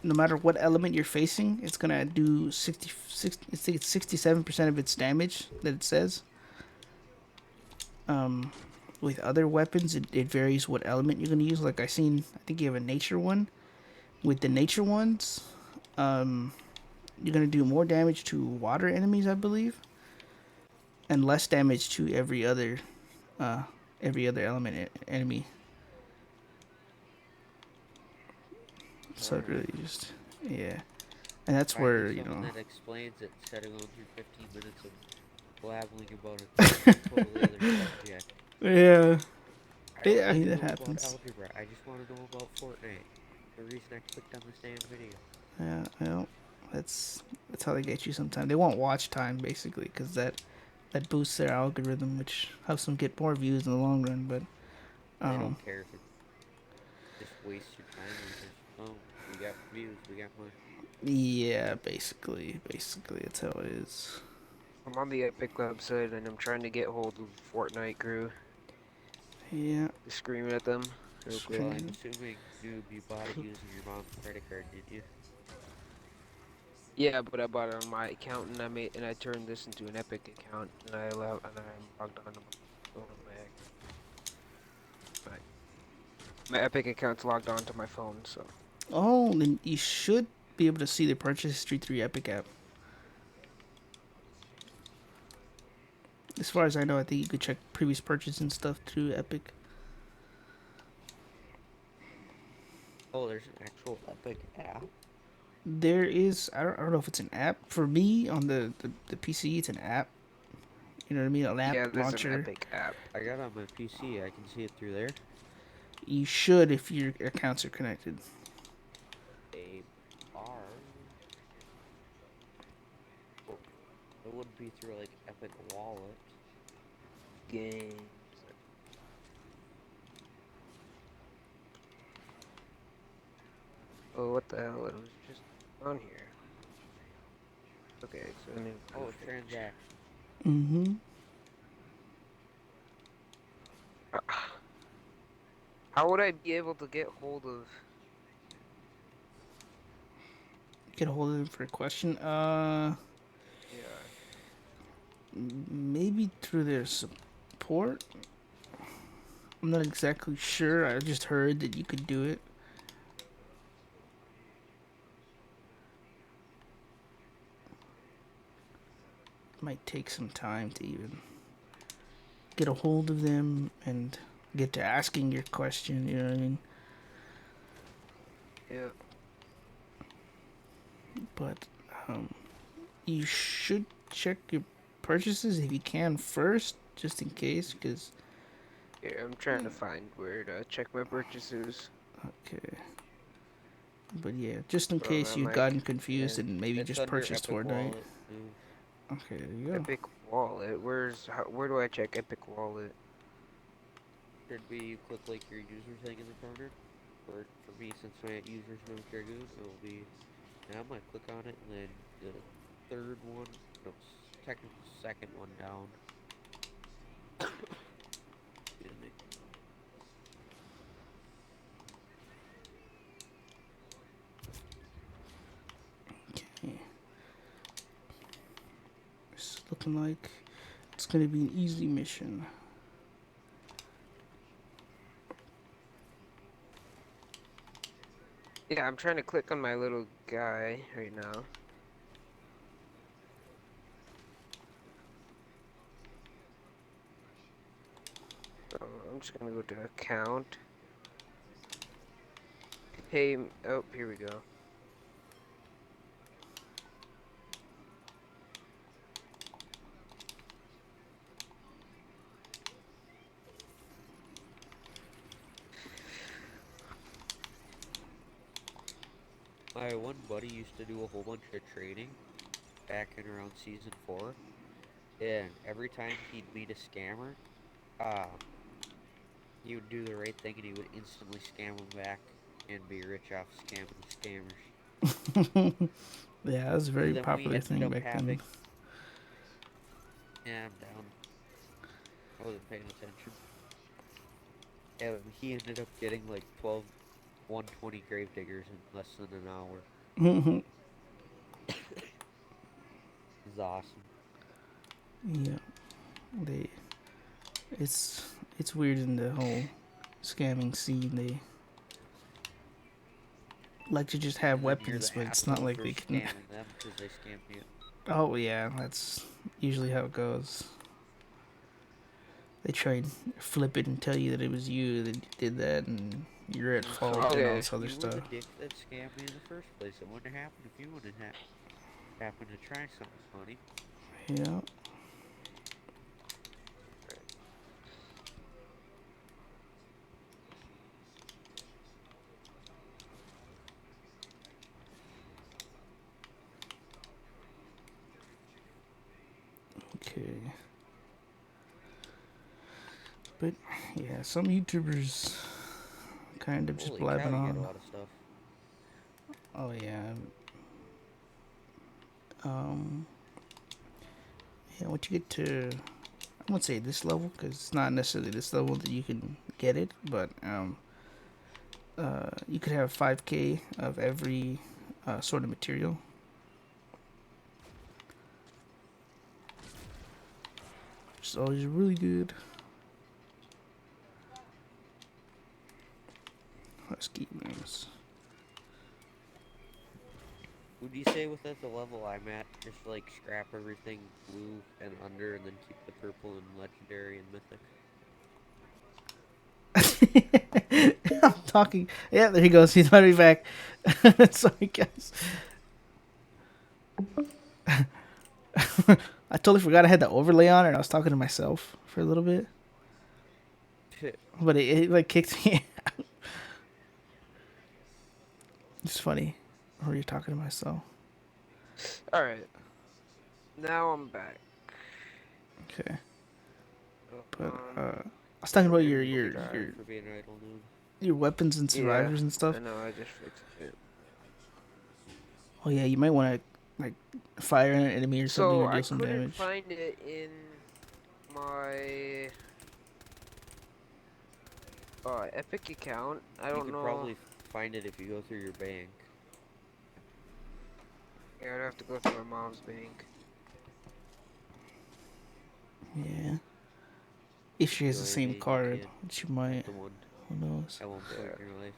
no matter what element you're facing, it's gonna do 67% of its damage that it says. Um, with other weapons, it varies what element you're gonna use. Like I think you have a nature one. With the nature ones, um, you're gonna do more damage to water enemies, I believe, and less damage to uh, every other enemy. So it Alright. really just, yeah, and that's Find me where someone that explains it instead of going through 15 minutes of blabbling about a totally other subject. Yeah, I don't yeah, need to that know about happens. algebra. I just want to know about Fortnite. The reason I clicked on this damn video. Yeah, well, that's how they get you sometimes. They want watch time basically, because that boosts their algorithm, which helps them get more views in the long run. But They um, don't care if it just wastes your time or just, oh, we got views, we got money. yeah, basically, that's how it is. I'm on the Epic website and I'm trying to get hold of Fortnite crew. Yeah, Just screaming at them real Well, quick. I'm assuming, noob, you bought it using your mom's credit card, did you? Yeah, but I bought it on my account and I turned this into an Epic account and I'm logged on to my phone. My my Epic account's logged on to my phone, so oh, then you should be able to see the purchase history through your Epic app. As far as I know, I think you could check previous purchase and stuff through Epic. Oh, there's an actual Epic app. There is, I don't know if it's an app. For me, on the PC, it's an app. You know what I mean? An app Yeah, there's an launcher. Epic app. I got it on my PC. I can see it through there. You should if your accounts are connected. They are. Oh, it wouldn't be through like Epic Wallet. Games. Oh, what the hell? It was just on here. Okay, so new Oh, config. transaction. Mm-hmm. How would I be able to get hold of? Get a hold of them for a question. Yeah, Maybe through their support. I'm not exactly sure. I just heard that you could do it. Might take some time to even get a hold of them and get to asking your question. You know what I mean? yeah, But um, you should check your purchases if you can first, just in case. Because yeah. I'm trying to find where to check my purchases. okay, but yeah, just in So case I'm you've like, gotten confused and and maybe It's just under purchased Epic Fortnite. Wallet too. Okay, there you go. Epic Wallet. Where do I check Epic Wallet? Should be you click like your user thing in the corner. For me, since my users know Dragoon, it will be. And I'm gonna click on it, and then the third one, no, technical second one down. Excuse me. Okay, it's looking like it's gonna be an easy mission. Yeah, I'm trying to click on my little guy right now. So I'm just gonna go to account. Hey, oh, here we go. My one buddy used to do a whole bunch of trading back in around season 4, and every time he'd meet a scammer, uh, he would do the right thing and he would instantly scam them back and be rich off scamming the scammers. Yeah, that was a So very then we popular ended thing up back then. having, yeah, I'm down. I wasn't paying attention. And he ended up getting like 12 120 grave diggers in less than an hour. It was awesome. Yeah, they it's weird in the whole scamming scene. They like to just have And then you're weapons, the but it's not asshole like for they can. scamming them because they scammed you. Oh yeah, that's usually how it goes. They try and flip it and tell you that it was you that did that and you're at And it's fault like, and all Okay, this other you were the stuff. dick that scammed me in the first place. It wouldn't have happened if you wouldn't have happened to try something funny. Yeah. Okay. But yeah, some YouTubers kind of just Holy blabbing cow, you get a on. lot of stuff. Oh yeah. Um. Yeah. Once you get to, I won't say this level because it's not necessarily this level that you can get it, but you could have 5K of every sort of material. Which is always really good. Let's keep this. Would you say with at the level I'm at, just like scrap everything blue and under, and then keep the purple and legendary and mythic? I'm talking. Yeah, there he goes. He's already back. Sorry, guys. I totally forgot I had the overlay on, and I was talking to myself for a little bit, but it like kicked me. It's funny. Or you're talking to myself. All right, now I'm back. Okay, but Um, I was talking about your Sorry your for being idle, dude. your weapons and yeah, survivors and stuff. I know. I just fixed it. Oh yeah, you might want to like fire an enemy or something So or I deal some couldn't damage. find it in my Epic account. I You don't could know. probably find it if you go through your bank. Yeah, I'd have to go through my mom's bank. Yeah, if she has the Really, I same mean, you card, can. which you At might. the one, Who knows? at one point Yeah. in your life.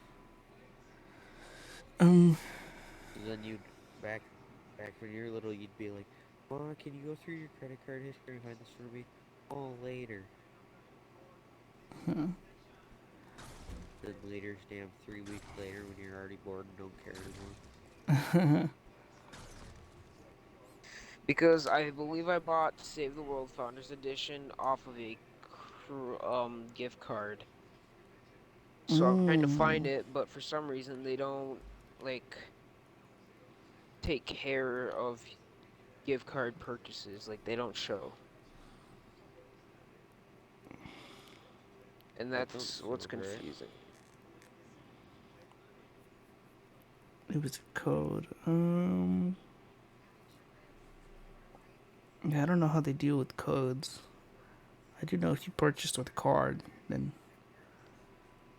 Um, Then you'd back back when you were little, you'd be like, "Mom, can you go through your credit card history and find this for me?" Oh, later. Then later's damn 3 weeks later when you're already bored and don't care anymore. Because I believe I bought Save the World Founders Edition off of a gift card. So I'm trying to find it, but for some reason they don't like take care of gift card purchases. Like they don't show. And That don't that's what's sound right. confusing. it was a code. Yeah, I don't know how they deal with codes. I do know if you purchased with a card, then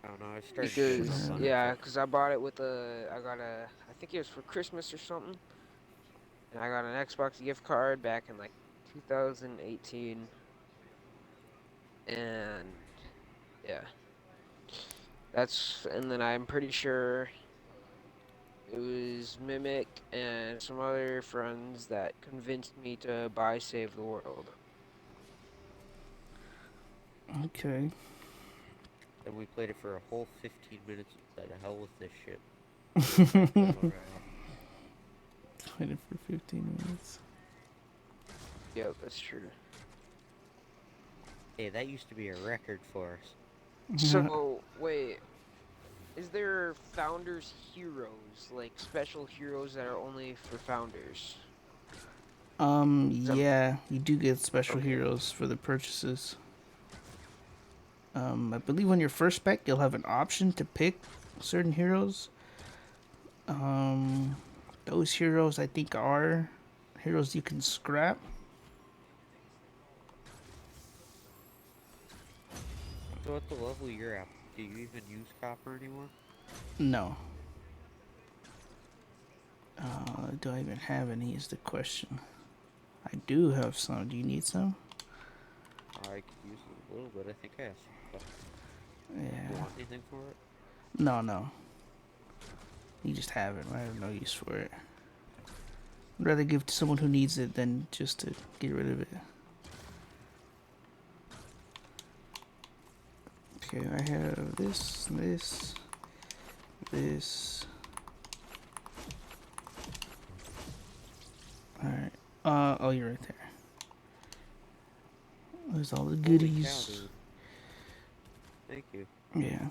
I don't know. I started getting Because hooked on it. yeah, because I bought it with I got I think it was for Christmas or something. And I got an Xbox gift card back in like 2018. And yeah, and then I'm pretty sure it was Mimic and some other friends that convinced me to buy Save the World. okay. Then we played it for a whole 15 minutes and said, "To hell with this shit." And then tried to play more. Waited for 15 minutes. Yep, that's true. Hey, that used to be a record for us. So, wait, is there Founders Heroes, like special heroes that are only for Founders? Yeah, you do get special Okay. heroes for the purchases. I believe on your first spec, you'll have an option to pick certain heroes. Um, those heroes I think are heroes you can scrap. So at the level you're at, do you even use copper anymore? No. Do I even have any? Is the question. I do have some. Do you need some? I could use it a little bit. I think I have some copper. Do you Yeah. want anything for it? No, no. You just have it. I have no use for it. I'd rather give to someone who needs it than just to get rid of it. Okay, I have this, this. Alright. Oh, you're right there. There's all the Holy cow, goodies. dude. Thank you. Yeah.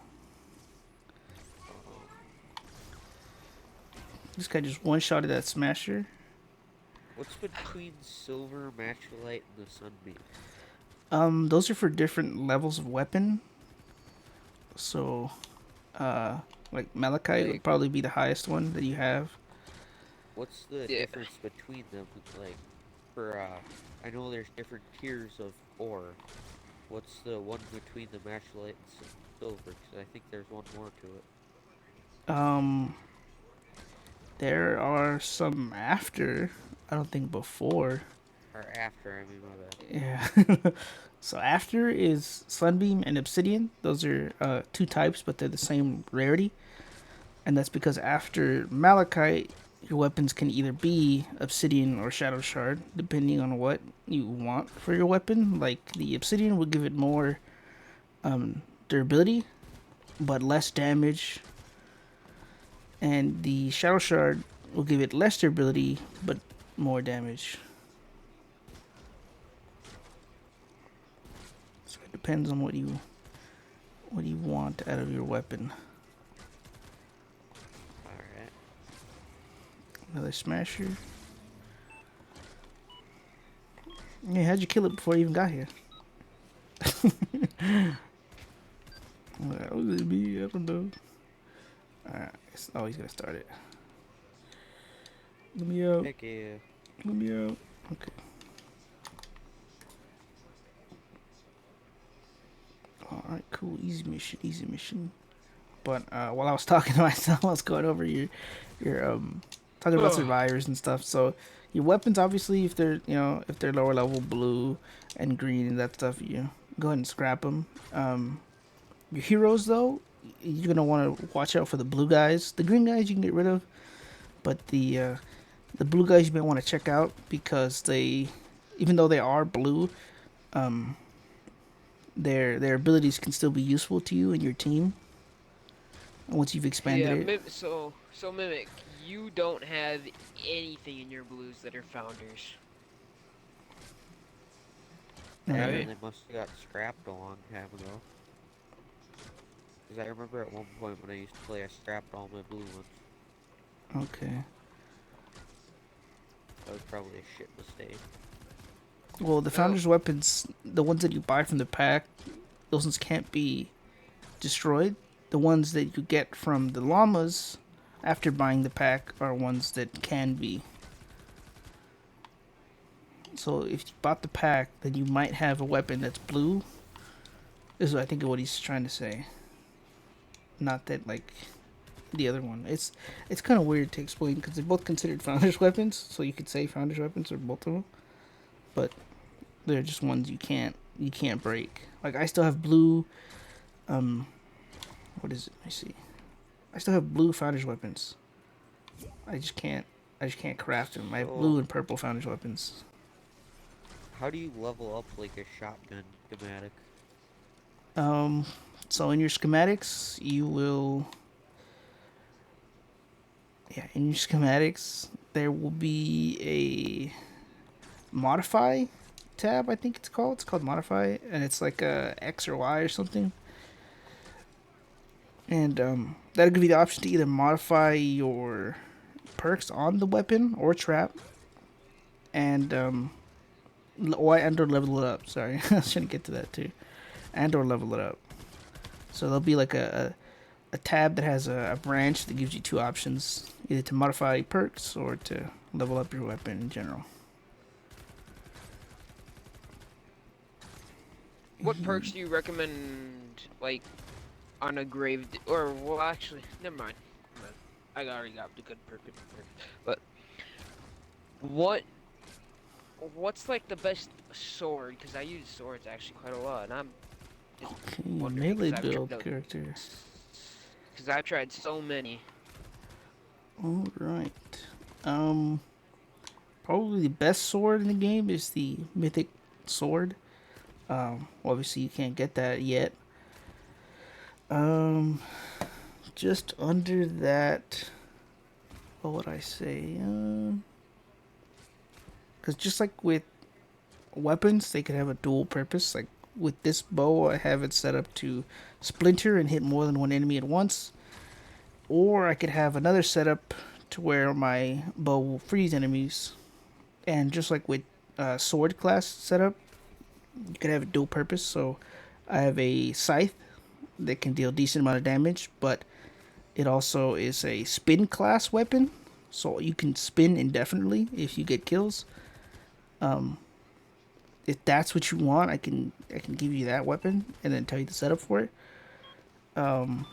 Um, This guy just one-shotted that smasher. what's between silver, matchlite, and the sunbeam? Those are for different levels of weapon. So, uh, like Malachite would Like, probably be the highest one that you have. What's the yeah. difference between them? Like, for, I know there's different tiers of ore. What's the one between the matchlite and silver? Because I think there's one more to it. Um, there are some after. I don't think before. Or after, I mean, my bad. Yeah. So after is Sunbeam and Obsidian. Those are two types, but they're the same rarity. And that's because after Malachite your weapons can either be obsidian or shadow shard, depending on what you want for your weapon. Like the obsidian will give it more durability, but less damage, and the shadow shard will give it less durability but more damage. So it depends on what you want out of your weapon. Alright. Another smasher. Yeah, how'd you kill it before you even got here? That was me. I don't know. Alright. Oh, he's gonna start it. Let me out. Heck yeah. Let me out. Okay. Alright, cool. Easy mission. Easy mission. But while I was talking to myself, I was going over your talking about Ugh. survivors and stuff. So your weapons, obviously, if they're lower level, blue and green and that stuff, you go ahead and scrap them. Your heroes, though, you're gonna want to watch out for the blue guys. The green guys you can get rid of, but the blue guys you may want to check out because even though they are blue, um, their abilities can still be useful to you and your team once you've expanded Yeah, it. so Mimic, you don't have anything in your blues that are founders, Yeah, right? then they must have got scrapped a long time ago. Because I remember at one point when I used to play, I scrapped all my blue ones. Okay. That was probably a shit mistake. Well, the Oh, founder's weapons, the ones that you buy from the pack, those ones can't be destroyed. The ones that you get from the llamas after buying the pack are ones that can be. So if you bought the pack, then you might have a weapon that's blue. Is I think what he's trying to say. Not that like the other one. It's kind of weird to explain because they're both considered founders weapons. So you could say founders weapons or both of them, but they're just ones you can't break. Like I still have blue. Um, what is it? Let me see. I still have blue founders weapons. I just can't. I just can't craft them. I have blue So, and purple founders weapons. how do you level up like a shotgun schematic? Um, so in your schematics, you will. Yeah, in your schematics, there will be a modify tab. I think it's called. It's called modify, and it's like a X or Y or something. And that'll give you the option to either modify your perks on the weapon or trap, and or level it up. Sorry, I shouldn't get to that too. And or level it up. So there'll be like a tab that has a branch that gives you two options, either to modify perks or to level up your weapon in general. what perks do you recommend, like on a or well, actually, never mind. Never mind. I already got the good perk. But what what's like the best sword? Because I use swords actually quite a lot, and I'm just Okay, wondering melee build character. because I've tried so many. All right. Um, Probably the best sword in the game is the mythic sword. Obviously you can't get that yet. Um, just under that, what would I say? Because just like with weapons, they could have a dual purpose. Like with this bow, I have it set up to splinter and hit more than one enemy at once. Or I could have another setup to where my bow will freeze enemies. And just like with sword class setup, you could have a dual purpose. So I have a scythe that can deal decent amount of damage, but it also is a spin class weapon. So you can spin indefinitely if you get kills. Um, if that's what you want, I can give you that weapon and then tell you the setup for it. Um,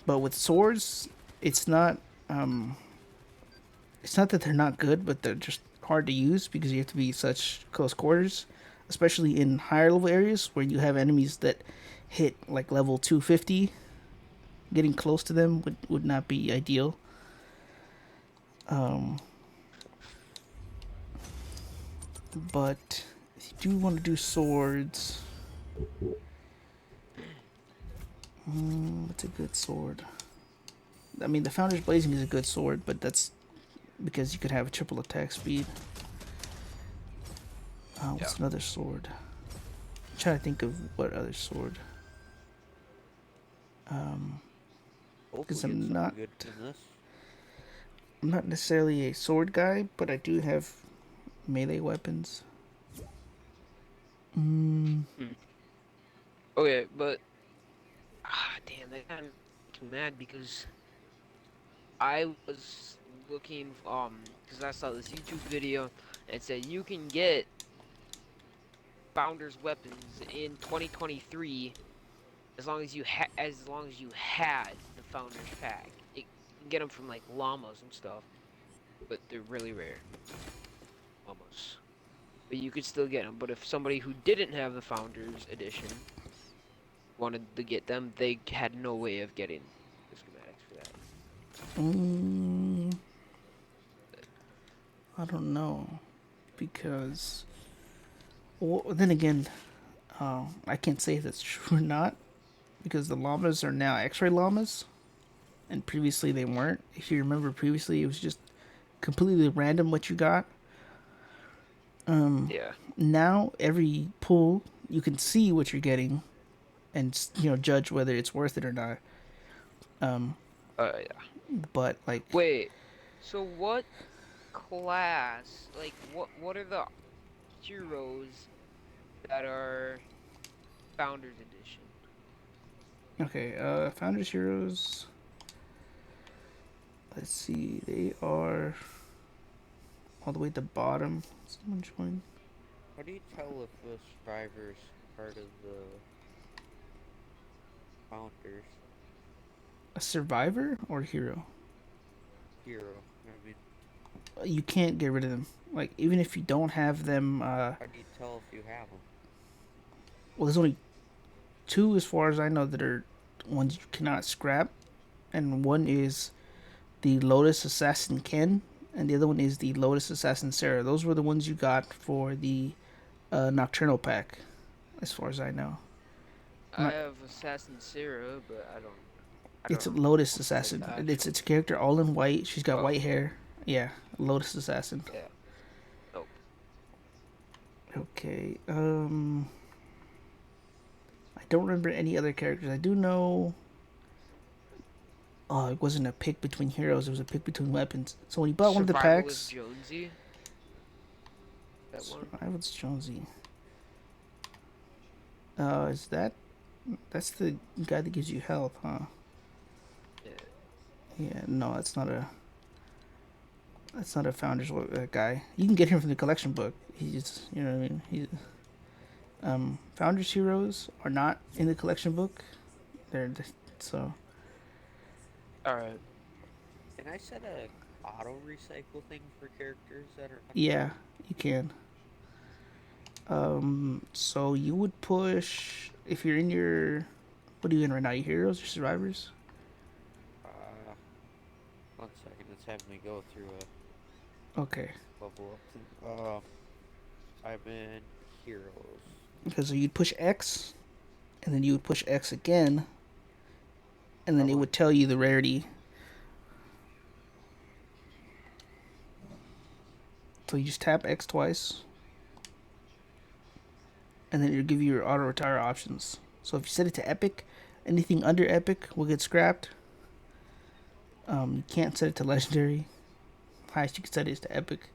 but with swords, it's not um, it's not that they're not good, but they're just hard to use because you have to be such close quarters, especially in higher level areas where you have enemies that hit like level 250. Getting close to them would not be ideal. Um, but if you do want to do swords, what's a good sword? I mean, the Founder's Blazing is a good sword, but that's because you could have a triple attack speed. Yeah. What's another sword? I'm trying to think of what other sword. Because Hopefully get something good from this. I'm not necessarily a sword guy, but I do have melee weapons. Mm, Hmm. Okay, but damn, that kind of makes me mad because I was looking because I saw this YouTube video and it said you can get Founder's weapons in 2023 as long as you had the Founder's pack. You can get them from like llamas and stuff, but they're really rare, llamas. But you could still get them. But if somebody who didn't have the Founder's edition wanted to get them, they had no way of getting the schematics for that. mm, I don't know because. Well, then again, I can't say if that's true or not because the llamas are now X-ray llamas, and previously they weren't. If you remember, previously it was just completely random what you got. Yeah. Now every pull you can see what you're getting, and judge whether it's worth it or not. Yeah. But like, Wait. So what class, like what are the heroes that are Founders Edition? okay, Founders Heroes. Let's see, they are all the way at the bottom. Someone join. How do you tell if a survivor's part of the founders A survivor or hero? hero? I mean, You can't get rid of them. Like even if you don't have them, how do you tell if you have them? well, there's only two as far as I know that are ones you cannot scrap, and one is the Lotus Assassin Ken, and the other one is the Lotus Assassin Sarah. Those were the ones you got for the Nocturnal pack, as far as I know. I'm I not. have Assassin Sarah, but I It's a don't Lotus know like Assassin. the It's actual. a character all in white. She's got Oh, white hair. Yeah, Lotus Assassin. yeah. Nope. Okay. I don't remember any other characters. I do know. Oh, it wasn't a pick between heroes. It was a pick between weapons. So when you bought one of the Survivalist packs, Jonesy, that one. I was Jonesy. Is that's the guy that gives you health, huh? Yeah. Yeah, no, that's not a founder's guy. You can get him from the collection book. He's, you know what I mean. He's founders heroes are not in the collection book. They're so All right. Can I set a auto recycle thing for characters that are yeah, untrained? you can. So you would push if you're in your. What are you in right now? Your heroes or survivors? Uh, 1 second. It's having me go through a Okay, level up thing. I'm in heroes. because you'd push X, and then you would push X again, and then it Uh-huh. would tell you the rarity. So you just tap X twice, and then it'll give you your auto retire options. So if you set it to epic, anything under epic will get scrapped. You can't set it to legendary. Highest you can set it is to epic,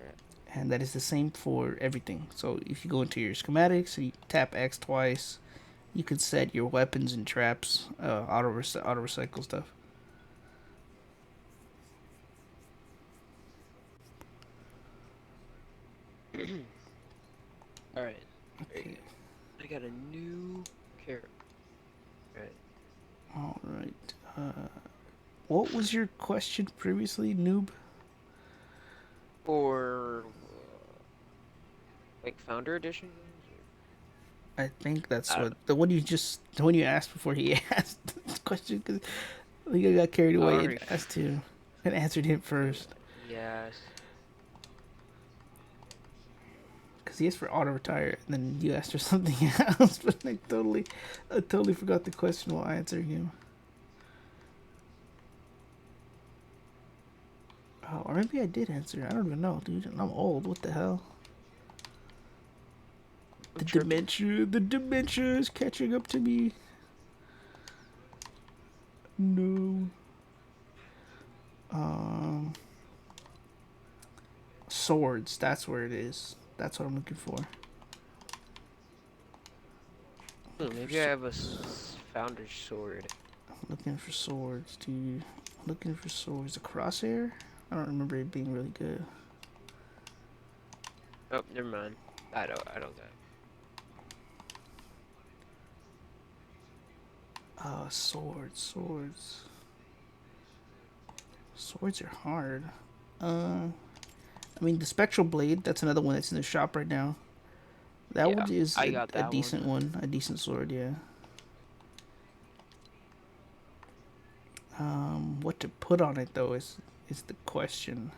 Right. and that is the same for everything. So if you go into your schematics and you tap X twice, you can set your weapons and traps, auto recycle stuff. All right. Very Okay, good. I got a new character. Right. all right. What was your question previously, noob? For like Founder Editions, or I think that's I don't what know. the one you asked before he asked the question. Cause I think I got carried away and Sorry. asked him and answered him first. Yes. Because he asked for auto retire, and then you asked for something else. But I totally forgot the question while answering him. Oh, or maybe I did answer. I don't even know, dude. I'm old. What the hell? I'm tripping. The dementia is catching up to me. No. Um, swords. That's where it is. That's what I'm looking for. Ooh, Looking for maybe I have a swords. founder's sword. Looking for swords, dude. Looking for swords. The crosshair. I don't remember it being really good. Oh, never mind. I don't got it. Swords. Swords are hard. Uh, I mean, the spectral blade. That's another one that's in the shop right now. That Yeah, one is I got a that one. decent one. A decent sword, yeah. What to put on it though is the question.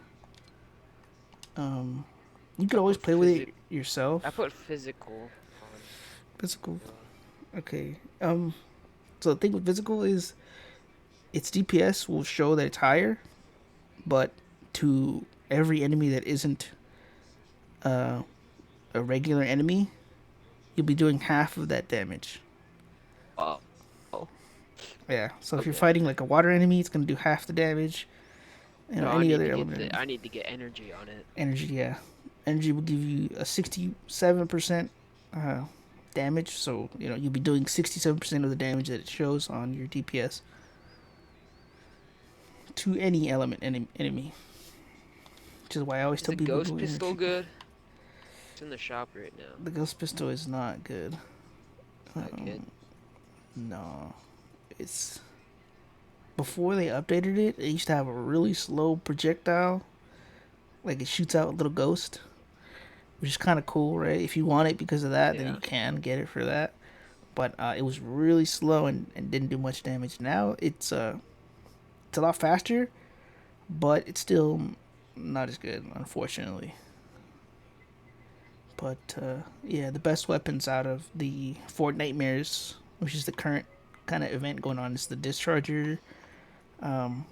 Um, you could I always put play with physic it I yourself. put physical on Physical. hero. Okay. So the thing with physical is its DPS will show that it's higher, but to every enemy that isn't uh, a regular enemy, you'll be doing half of that damage. Oh. Oh. Yeah. So if you're Okay. fighting like a water enemy, it's gonna do half the damage. You know, So I any need other to get element the I need to get energy on it. energy, yeah. Energy will give you a 67% uh, damage. So you know you'll be doing 67% of the damage that it shows on your DPS to any element enemy. Which is why I always Is tell the people ghost go pistol energy. good? It's in the shop right now. The ghost pistol is not good. It's not good. No, it's before they updated it. It used to have a really slow projectile, like it shoots out a little ghost, which is kind of cool, right? If you want it because of that, then you Yeah. can get it for that. But it was really slow and didn't do much damage. Now it's a lot faster, but it's still not as good, unfortunately. But yeah, the best weapons out of the Fort Nightmares, which is the current kind of event going on, is the Discharger, um,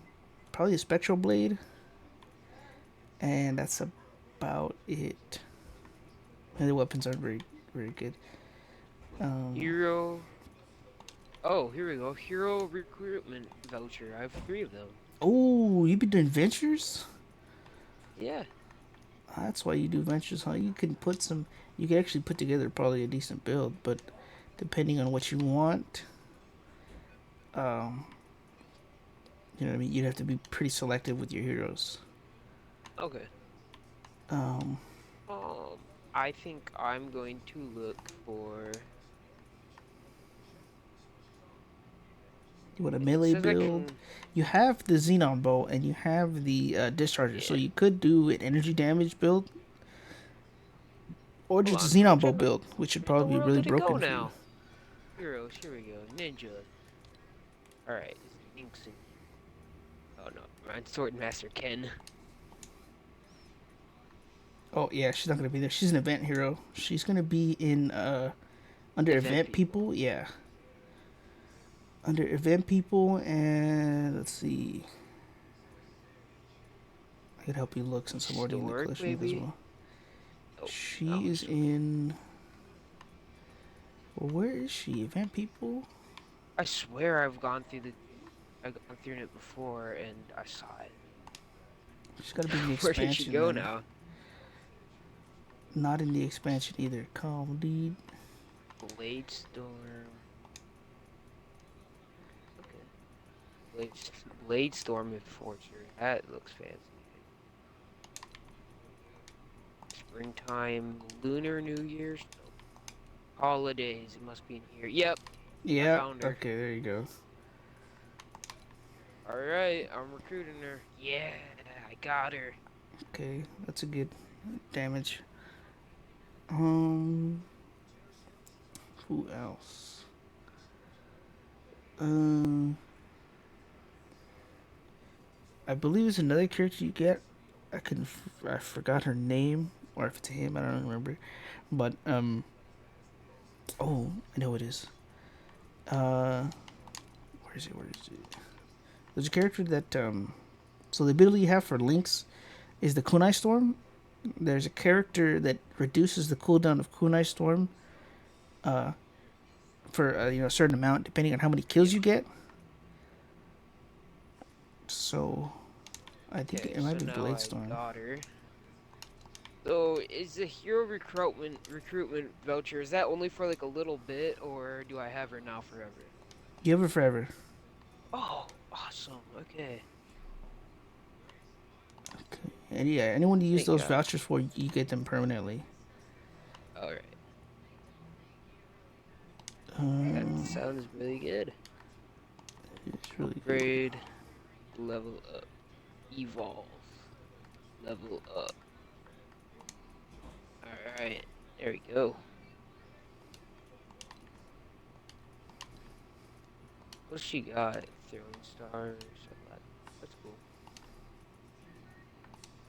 probably a Spectral Blade, and that's about it. And the weapons aren't very good. Um, Hero. Oh, here we go. Hero recruitment voucher. I have three of them. oh, you been doing ventures? Yeah. That's why you do ventures, huh? You can put some. You can actually put together probably a decent build, but depending on what you want, um, you know what I mean. You'd have to be pretty selective with your heroes. Okay. Um, I think I'm going to look for. you want a It melee says I build? can. You have the Xenon bow and you have the discharger, so Yeah. you could do an energy damage build or Hold just a on. I'm Xenon bow trying to. build, which would Where the probably be world really did it go broken for you. now? Heroes. Here we go. Ninja. All right. Zinx and. Oh no. Right. Sword Master Ken. Oh yeah, she's not gonna be there. She's an event hero. She's gonna be in under Event event people. people. Yeah, under event people, and let's see. I could help you look since I'm already in the Historic collision as maybe. well. Oh no. She is Historic. in. Well, where is she? Event people. I swear I've gone through it before and I saw it. She's got to be in the Where did she expansion go then. now? Not in the expansion either. Calm, dude. Blade Storm. Okay. Blade Storm Enforcer. That looks fancy. Springtime, Lunar New Year's. Nope. Holidays. It must be in here. Yep, I Yeah. found her. Okay, there you go. All right, I'm recruiting her. Yeah, I got her. Okay, that's a good damage. Um, who else? Um, I believe it's another character you get. I forgot her name, or if it's him, I don't remember. But oh, I know it is. Where is it? Where is it? There's a character that So the ability you have for links is the Kunai Storm. There's a character that reduces the cooldown of Kunai Storm uh, for a certain amount depending on how many kills Yeah. you get. So I think Okay, it might so be now Blade I Storm. got her. So is the hero recruitment voucher, is that only for like a little bit, or do I have her now forever? You have it forever. Oh, awesome. Okay. Okay. And yeah, anyone you use Thank those God. vouchers for, you get them permanently. All right. That Um, sounds really good. it's really good. Upgrade, level up, evolve, level up. All right. There we go. What she got? Throwing stars. That's cool.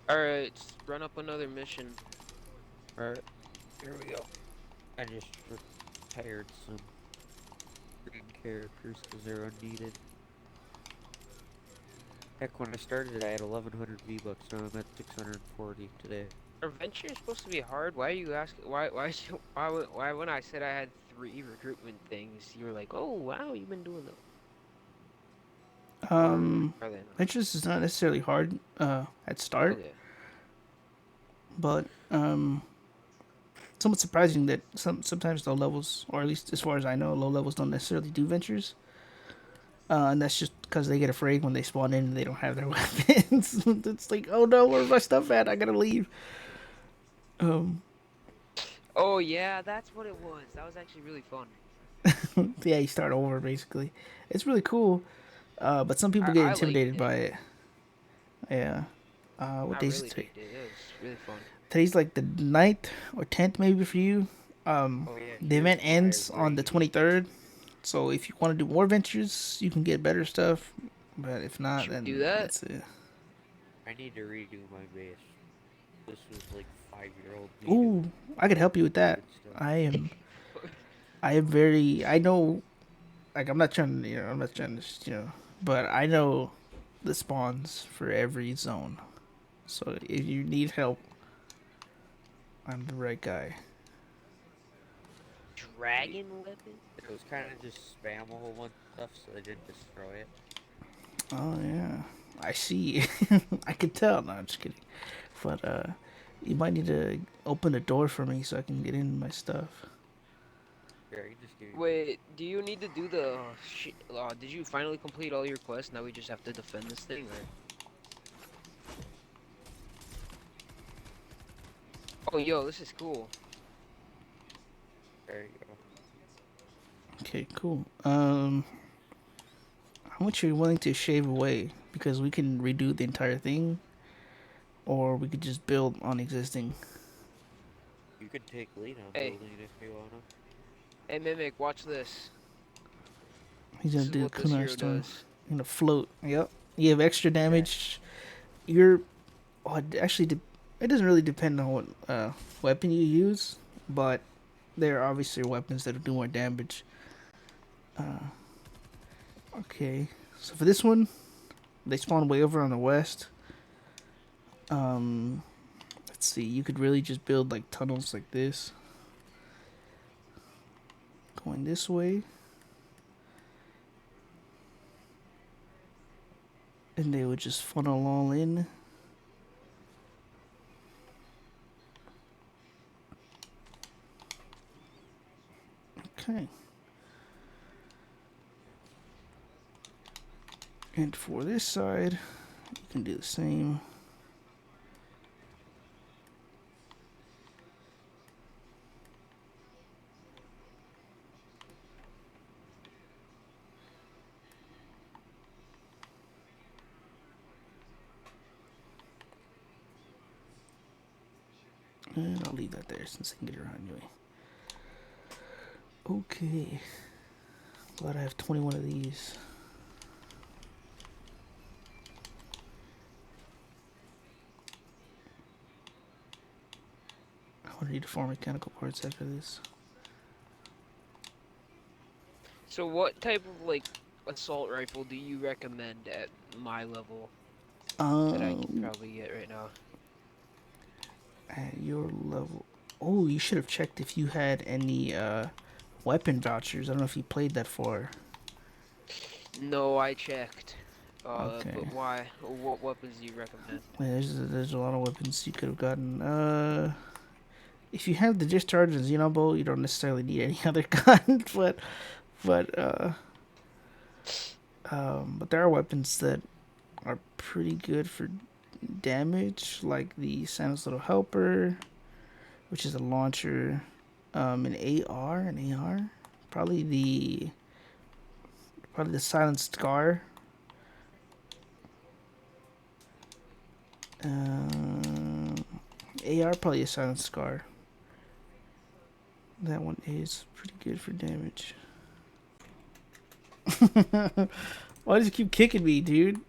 All right, let's run up another mission. Alright, here we go. I just retired some green characters because they're unneeded. Heck, when I started, I had 1100 V-Bucks. Now I'm at 640 today. Adventure is supposed to be hard. Why are you asking? Why when I said I had 3 recruitment things, you were like, "Oh wow, you've been doing those." Or are they not? Ventress is not necessarily hard at start, Okay. but somewhat surprising that sometimes low levels, or at least as far as I know, low levels don't necessarily do ventures. And that's just because they get afraid when they spawn in and they don't have their weapons. It's like, oh no, where's my stuff at? I gotta leave. Um, Oh yeah, that's what it was. That was actually really fun. yeah, you start over basically. It's really cool, but some people get I liked intimidated it. by it. Yeah. What I day is it really today? liked it. It was really fun. Today's like the 9th or 10th maybe for you. Oh yeah, The here's event my ends on the rating. 23rd. So if you want to do more ventures, you can get better stuff. But if not, Should we do then that? that's it. I need to redo my base. This was like 5-year-old me Ooh, doing I could help you with that. stupid stuff. I am. I am very. I know. Like I'm not trying to. I'm not trying to. But I know the spawns for every zone. So if you need help, I'm the right guy. Dragon weapon? It was kind of just spam a whole bunch of stuff so they didn't destroy it. Oh yeah, I see. I could tell. No, I'm just kidding. But you might need to open a door for me so I can get in my stuff. Here, I can just give you my. Wait, do you need to do the sh did you finally complete all your quests? Now we just have to defend this thing, or? Oh, yo, this is cool. There you go. Okay, cool. How much are you willing to shave away? Because we can redo the entire thing, or we could just build on existing. You can take lead on Hey, building if you wanna. hey, Mimic, watch this. He's gonna This is do what this Kunar hero Storm. does. He's gonna float. Yep. You have extra Yeah. damage. You're. Oh, it actually, it doesn't really depend on what weapon you use, but there are obviously weapons that do more damage. Okay. So for this one, they spawn way over on the west. Um, let's see. You could really just build like tunnels like this, going this way, and they would just funnel all in. Okay. And for this side, you can do the same. And I'll leave that there since I can get around anyway. Okay. Glad I have 21 of these. I need 4 mechanical parts after this. So what type of like assault rifle do you recommend at my level that I could Um, probably get right now? at your level. Oh, you should have checked if you had any weapon vouchers. I don't know if you played that far. No, I checked. Okay. But why? What weapons do you recommend? Yeah, there's a lot of weapons you could have gotten. If you have the discharge and Xenobolt, you don't necessarily need any other gun. But but there are weapons that are pretty good for damage, like the Santa's Little Helper, which is a launcher, an AR, probably the Silent Scar. AR probably a Silent Scar. That one is pretty good for damage. Why does you keep kicking me, dude?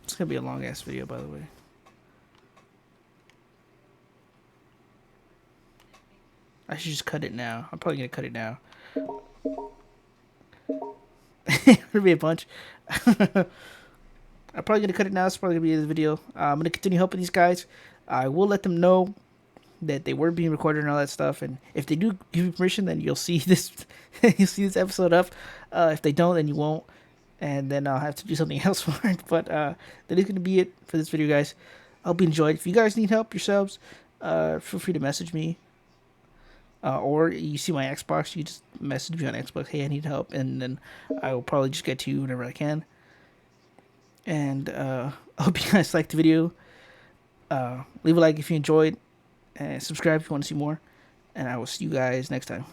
It's gonna be a long ass video, by the way. I should just cut it now. I'm probably gonna cut it now. It'll be a bunch. I'm probably gonna cut it now. It's probably gonna be the video. I'm gonna continue helping these guys. I will let them know that they were being recorded and all that stuff. And if they do give you permission, then you'll see this. You'll see this episode up. If they don't, then you won't. And then I'll have to do something else for it. But that is gonna be it for this video, guys. I hope you enjoyed. If you guys need help yourselves, feel free to message me. Or you see my Xbox, you just message me on Xbox, hey, I need help, and then I will probably just get to you whenever I can. And I hope you guys liked the video. Leave a like if you enjoyed, and subscribe if you want to see more. And I will see you guys next time.